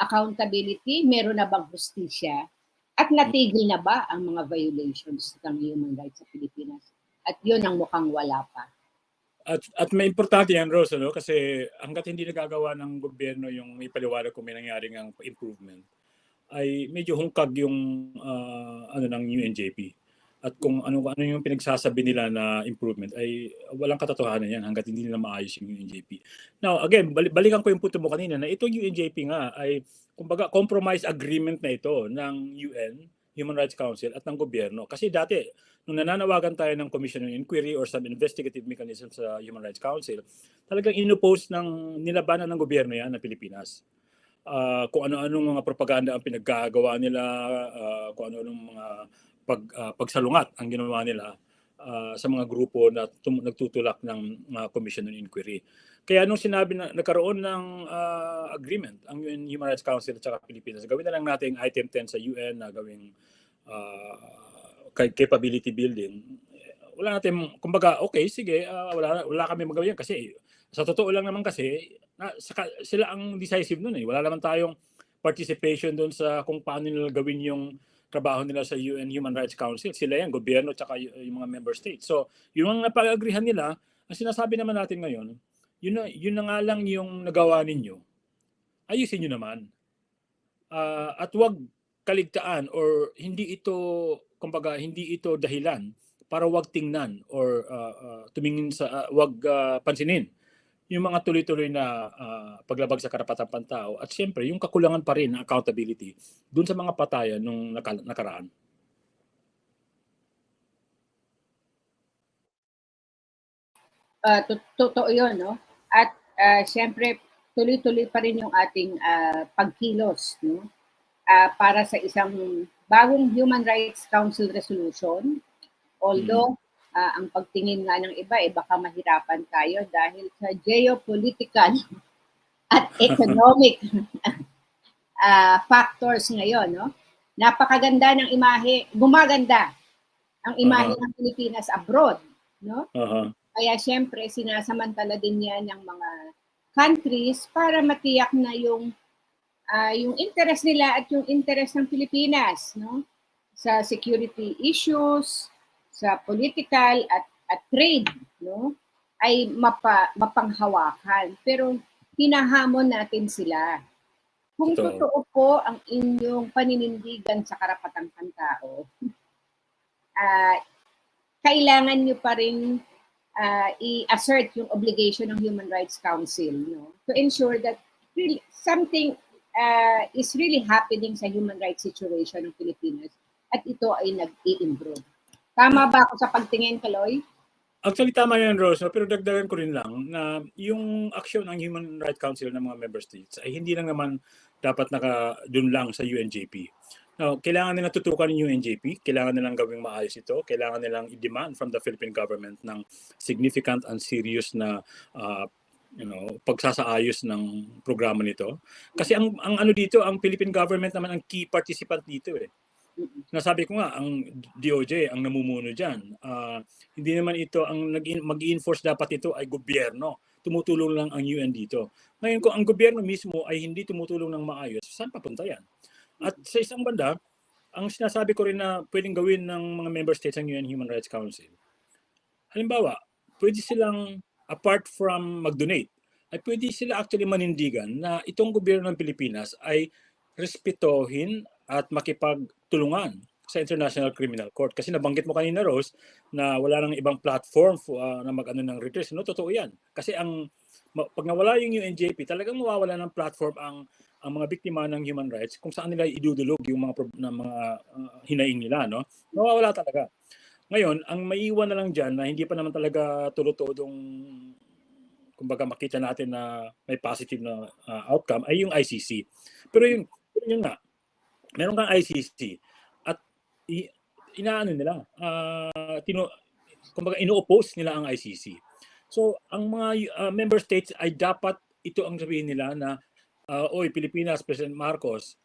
accountability? Meron na bang justisya? At natigil na ba ang mga violations ng human rights sa Pilipinas? At yun ang mukhang wala pa. At may importante yan, Rose, no? Kasi hanggat hindi nagagawa ng gobyerno yung may paliwanag kung may nangyaring ang improvement, ay medyo hungkag yung ng UNJP. At kung ano yung pinagsasabi nila na improvement ay walang katotohanan yan hanggat hindi nila maayos yung UNJP. Now, again, balikan ko yung punto mo kanina na itong UNJP nga ay kumbaga compromise agreement na ito ng UN, Human Rights Council at ng gobyerno. Kasi dati, nung nananawagan tayo ng Commission on Inquiry or some investigative mechanism sa Human Rights Council, talagang inoppose nilabanan ng gobyerno yan ng Pilipinas. Kung ano-anong mga propaganda ang pinaggagawa nila, kung ano-anong mga pagsalungat ang ginawa nila sa mga grupo na nagtutulak ng Commission on Inquiry. Kaya nung sinabi na nagkaroon ng agreement ang UN Human Rights Council at saka Pilipinas, gawin na lang natin item 10 sa UN na gawing capability building. Wala natin, kumbaga, okay, sige, wala kami magawa yan kasi sa totoo lang naman kasi sila ang decisive nun eh. Wala naman tayong participation doon sa kung paano nila gawin yung trabaho nila sa UN Human Rights Council. Sila yan, gobyerno at saka yung mga member states. So, yung mga napag-agrihan nila, ang sinasabi naman natin ngayon, yun na nga lang yung nagawa ninyo. Ayusin nyo naman. At wag kaligtaan or hindi ito dahilan para wag tingnan or tumingin sa wag pansinin yung mga tuloy-tuloy na paglabag sa karapatang pantao at siyempre yung kakulangan pa rin ng accountability dun sa mga patayan nung nakaraan. Totoo yun, no? At siyempre, tuloy-tuloy pa rin yung ating pagkilos, no? Para sa isang bagong Human Rights Council resolution. Although, ang pagtingin nga ng iba, baka mahirapan tayo dahil sa geopolitical at economic factors ngayon, no? Napakaganda ng imahe, gumaganda ang imahe ng Pilipinas abroad, no? Kaya siyempre, sinasamantala din yan ng mga countries para matiyak na yung interest nila at yung interest ng Pilipinas, no? Sa security issues, sa political at trade, no? Ay mapanghawakan. Pero hinahamon natin sila. Kung totoo po ang inyong paninindigan sa karapatang pantao, kailangan nyo pa rin i-assert yung obligation ng Human Rights Council, no? To ensure that really something is really happening sa human rights situation ng Pilipinas at ito ay nag-i-improve. Tama ba ako sa pagtingin, Kaloy? Actually, tama yan, Rose. Pero dagdagan ko rin lang na yung aksyon ng Human Rights Council ng mga member states ay hindi lang naman dapat dun lang sa UNJP. Now, kailangan nila tutukan yung UNJP, kailangan nilang gawing maayos ito, kailangan nilang i-demand from the Philippine government ng significant and serious na pagsasaayos ng programa nito. Kasi ang ano dito, ang Philippine government naman ang key participant dito eh. Nasabi ko nga, ang DOJ ang namumuno dyan. Hindi naman ito, ang mag-i-enforce dapat ito ay gobyerno. Tumutulong lang ang UN dito. Ngayon, kung ang gobyerno mismo ay hindi tumutulong ng maayos, saan papunta yan? At sa isang banda, ang sinasabi ko rin na pwedeng gawin ng mga member states ng UN Human Rights Council. Halimbawa, pwede silang, apart from mag-donate, ay pwede sila actually manindigan na itong gobyerno ng Pilipinas ay respetohin at makipagtulungan sa International Criminal Court. Kasi nabanggit mo kanina, Rose, na wala nang ibang platform na mag-ano ng redress. No, totoo yan. Kasi pag nawala yung UNJP, talagang mawawala ng platform ang mga biktima ng human rights kung saan nila idudulog yung mga hinaing nila, no? Mawawala talaga. Ngayon, ang maiiwan na lang dyan na hindi pa naman talaga tulotodong kumbaga makita natin na may positive na outcome ay yung ICC. Pero yun nga, meron kang ICC at inaano nila, kumbaga ino-oppose nila ang ICC. So, ang mga member states ay dapat ito ang sabihin nila na oy, Pilipinas, President Marcos,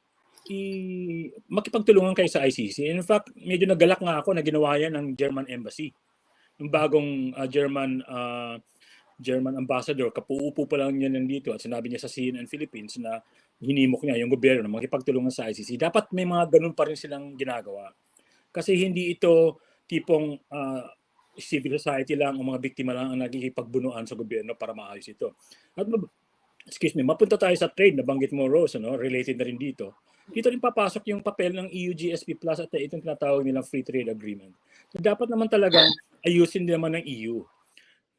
makipagtulungan kayo sa ICC. In fact, medyo nagalak nga ako na ginawa yan ng German Embassy. Yung bagong German ambassador, kapuupo pa lang niya nandito at sinabi niya sa CNN Philippines na hinimok niya yung gobyerno na makipagtulungan sa ICC. Dapat may mga ganun pa rin silang ginagawa. Kasi hindi ito tipong civil society lang o mga biktima lang ang nagkikipagbunuan sa gobyerno para maayos ito. At mapunta tayo sa trade, nabanggit mo, Rose, related na rin dito. Dito rin papasok yung papel ng EU GSP Plus at itong tinatawag nilang Free Trade Agreement. So, dapat naman talagang ayusin din naman ng EU.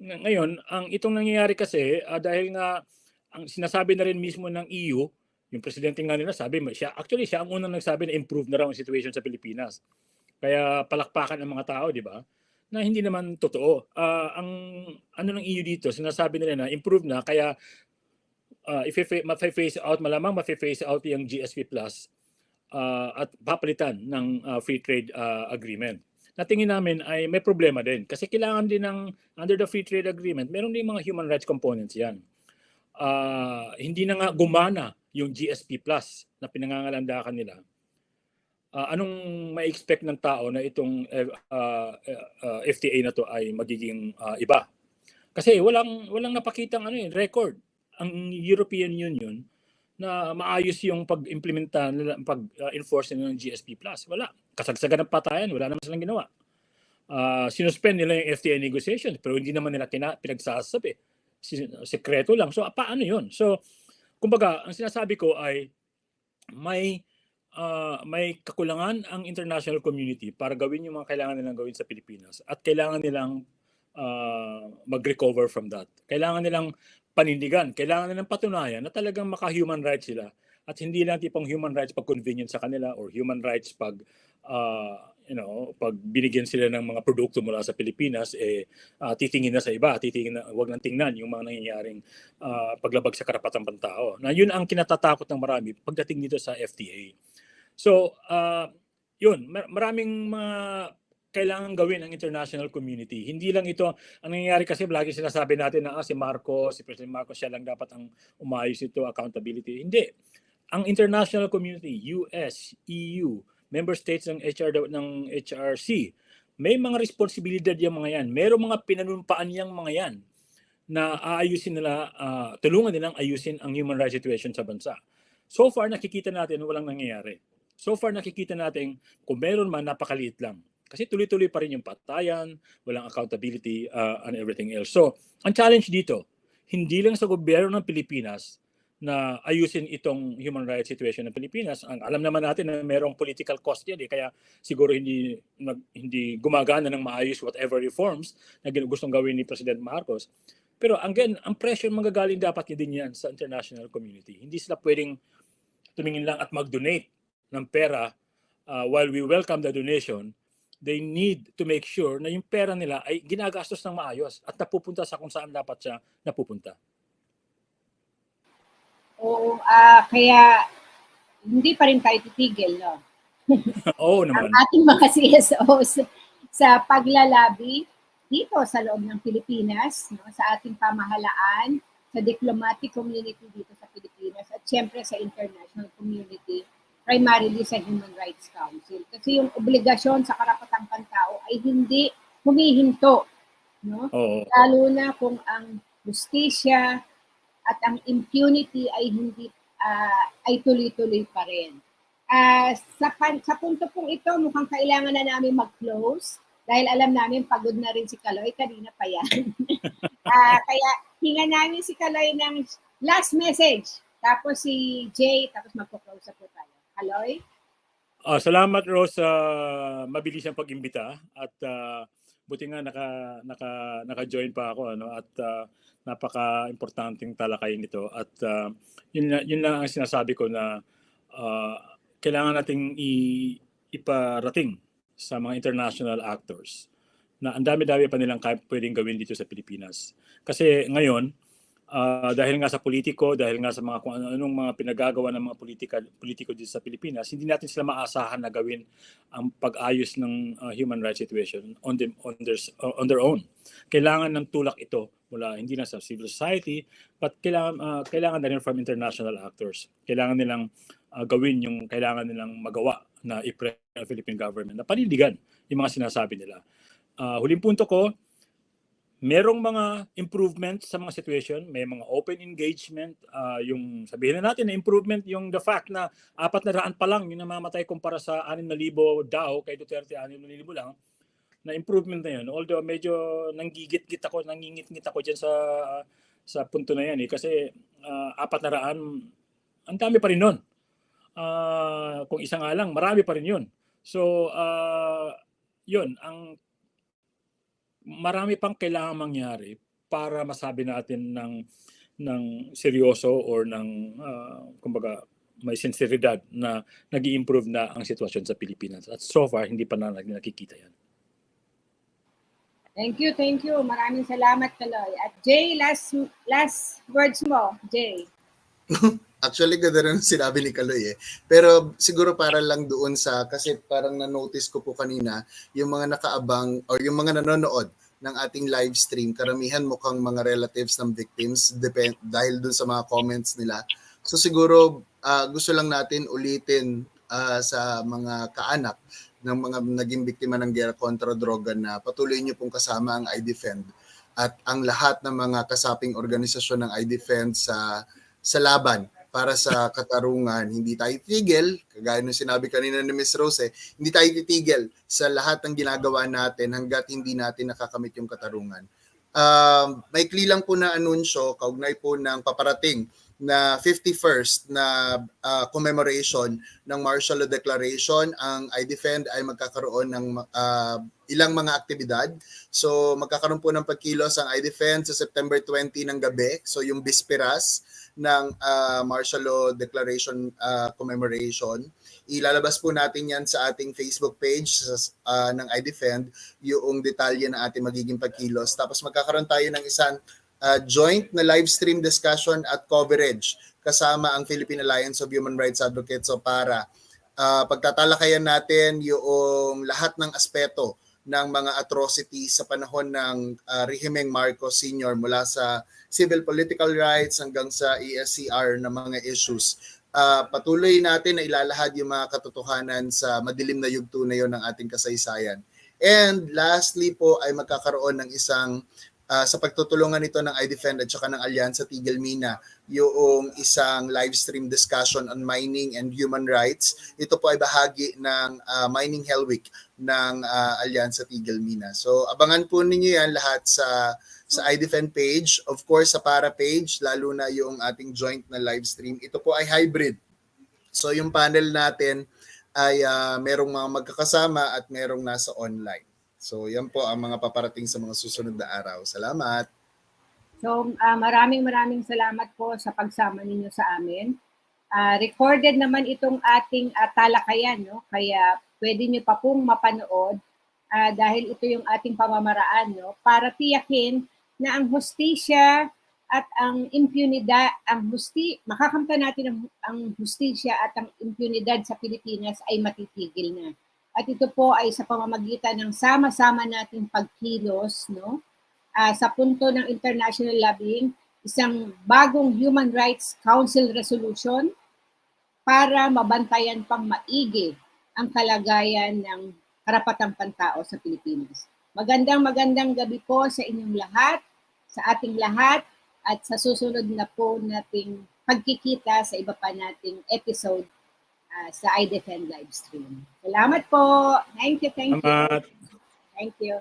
Ngayon, itong nangyayari kasi, dahil nga ang sinasabi na rin mismo ng EU, yung presidente nga nila sabi, siya ang unang nagsabi na improve na raw ang situation sa Pilipinas. Kaya palakpakan ng mga tao, di ba? Na hindi naman totoo. Ang ano ng EU dito, sinasabi nila na improve na, kaya mafe-phase out, malamang mafe-phase out yung GSP Plus at papalitan ng free trade agreement. Natingin namin ay may problema din kasi kailangan din ng under the free trade agreement, meron din mga human rights components yan. Hindi na nga gumana yung GSP Plus na pinangangalandakan nila. Anong ma-expect ng tao na itong FTA na to ay magiging iba? Kasi walang napakitang record ang European Union na maayos yung pag-implementa nila, pag-enforce nila ng GSP Plus. Wala. Kasagsagan ng patayan, wala naman silang ginawa. Sinuspend nila yung FTA negotiations pero hindi naman nila pinagsasabi. Sekreto lang. So, paano yun? So, kumbaga, ang sinasabi ko ay may kakulangan ang international community para gawin yung mga kailangan nilang gawin sa Pilipinas at kailangan nilang mag-recover from that. Kailangan nilang panindigan. Kailangan nilang patunayan na talagang maka-human rights sila. At hindi lang tipong human rights pag convenient sa kanila or human rights pag pag binigyan sila ng mga produkto mula sa Pilipinas, titingin na sa iba, wag nang tingnan yung mga nangyayaring paglabag sa karapatang pantao. Na yun ang kinatatakot ng marami pagdating dito sa FTA. So, yun, maraming mga kailangan gawin ng international community. Hindi lang ito, ang nangyayari kasi lagi sinasabi natin na si President Marcos, siya lang dapat ang umayos ito, accountability. Hindi. Ang international community, US, EU, member states ng HRC, may mga responsibilidad yung mga yan. Merong mga pinanumpaan yung mga yan na aayusin nila, tulungan nilang ayusin ang human rights situation sa bansa. So far, nakikita natin walang nangyayari. So far, nakikita natin kung meron man, napakaliit lang. Kasi tuloy-tuloy pa rin yung patayan, walang accountability, and everything else. So, ang challenge dito, hindi lang sa gobyerno ng Pilipinas na ayusin itong human rights situation ng Pilipinas. Alam naman natin na merong political cost yan, kaya siguro hindi gumagana ng maayos whatever reforms na gustong gawin ni President Marcos. Pero again, ang pressure manggagaling dapat niya din yan sa international community. Hindi sila pwedeng tumingin lang at mag-donate ng pera while we welcome the donation. They need to make sure na yung pera nila ay ginagastos ng maayos at napupunta sa kung saan dapat siya napupunta. Oo, kaya hindi pa rin tayo titigil, no? Oo naman. Ang ating mga CSOs sa paglalabi dito sa loob ng Pilipinas, no, sa ating pamahalaan, sa diplomatic community dito sa Pilipinas, at syempre sa international community, primarily sa Human Rights Council. Kasi yung obligasyon sa karapatang pantao ay hindi humihinto, no? Lalo na kung ang justisya at ang impunity ay hindi ay tuloy-tuloy pa rin. Sa punto pong ito, mukhang kailangan na namin mag-close dahil alam namin pagod na rin si Kaloy, kanina pa yan. Kaya hinga namin si Kaloy ng last message, tapos si Jay, tapos magpo-close na po tayo. Kaloy? Salamat, Rose, mabilis ang pag-imbita at buti nga naka-join pa ako, at napaka-importanteng talakayin nito at yun lang ang sinasabi ko na kailangan nating iparating sa mga international actors na ang dami-dami pa nilang pwedeng gawin dito sa Pilipinas. Kasi ngayon, dahil nga sa politiko, dahil nga sa mga kung anong mga pinagagawa ng mga politiko dito sa Pilipinas, hindi natin sila maasahan na gawin ang pag-ayos ng human rights situation on their own. Kailangan ng tulak ito mula hindi na sa civil society, but kailangan na rin from international actors. Kailangan nilang gawin yung kailangan nilang magawa na i-press ng Philippine government na panindigan yung mga sinasabi nila. Huling punto ko, merong mga improvement sa mga situation, may mga open engagement, yung sabihin na natin na improvement yung the fact na 400 pa lang yung namamatay kumpara sa 6,000 daw, kay Duterte 6,000 lang, na improvement na yun. Although medyo nangingit ako dyan sa punto na yan kasi 400, ang dami pa rin nun. Kung isa nga lang, marami pa rin yun. So, yun, marami pang kailangan mangyari para masabi natin ng seryoso or ng kumbaga may sinseridad na nag-i-improve na ang sitwasyon sa Pilipinas. At so far, hindi pa na nakikita yan. Thank you. Maraming salamat, Kaloy. At Jay, last words mo, Jay. Actually, ganda rin sinabi ni Kaloy . Pero siguro para lang doon kasi parang na-notice ko po kanina, yung mga nakaabang or yung mga nanonood ng ating live stream, karamihan mukhang mga relatives ng victims dahil doon sa mga comments nila. So siguro gusto lang natin ulitin sa mga kaanak ng mga naging biktima ng gera kontra droga na patuloy niyo pong kasama ang iDEFEND at ang lahat ng mga kasaping organisasyon ng iDEFEND sa laban para sa katarungan. Hindi tayo titigil, kagaya ng sinabi kanina ni Ms. Rose, hindi tayo titigil sa lahat ng ginagawa natin hanggat hindi natin nakakamit yung katarungan. Maikli lang po na anunsyo, kaugnay po ng paparating na 51st na commemoration ng Martial Law Declaration. Ang iDEFEND ay magkakaroon ng ilang mga aktibidad. So magkakaroon po ng pagkilos ang iDEFEND sa September 20 ng gabi. So yung bisperas ng Martial Law Declaration commemoration. Ilalabas po natin yan sa ating Facebook page ng iDEFEND, yung detalye ng ating magiging pagkilos. Tapos magkakaroon tayo ng isang joint na live stream discussion at coverage kasama ang Philippine Alliance of Human Rights Advocates o para pagtatalakayan natin yung lahat ng aspeto ng mga atrocities sa panahon ng rehimeng Marcos Sr. mula sa civil political rights hanggang sa ESCR na mga issues. Patuloy natin na ilalahad yung mga katotohanan sa madilim na yugto na yon ng ating kasaysayan. And lastly po ay magkakaroon ng isang sa pagtutulungan nito ng iDEFEND at saka ng Alyansa Tigil Mina, yung isang live stream discussion on mining and human rights. Ito po ay bahagi ng Mining Hell Week ng Alyansa Tigil Mina. So abangan po ninyo yan lahat sa iDEFEND page, of course sa para page, lalo na yung ating joint na live stream. Ito po ay hybrid. So yung panel natin ay merong mga magkakasama at merong nasa online. So yan po ang mga paparating sa mga susunod na araw. Salamat. So maraming salamat po sa pagsama ninyo sa amin. Recorded naman itong ating talakayan, no? Kaya pwede nyo pa pong mapanood dahil ito yung ating pamamaraan, no? Para tiyakin na ang hustisya at ang impunidad, makakamtan natin ang hustisya at ang impunidad sa Pilipinas ay matitigil na. At ito po ay sa pamamagitan ng sama-sama nating pagkilos, no? Sa punto ng international lobbying, isang bagong Human Rights Council resolution para mabantayan pang maigi ang kalagayan ng karapatang pantao sa Pilipinas. Magandang gabi po sa inyong lahat, sa ating lahat, at sa susunod na po nating pagkikita sa iba pa nating episode sa iDEFEND live stream. Salamat po. Thank you. Salamat. Thank you.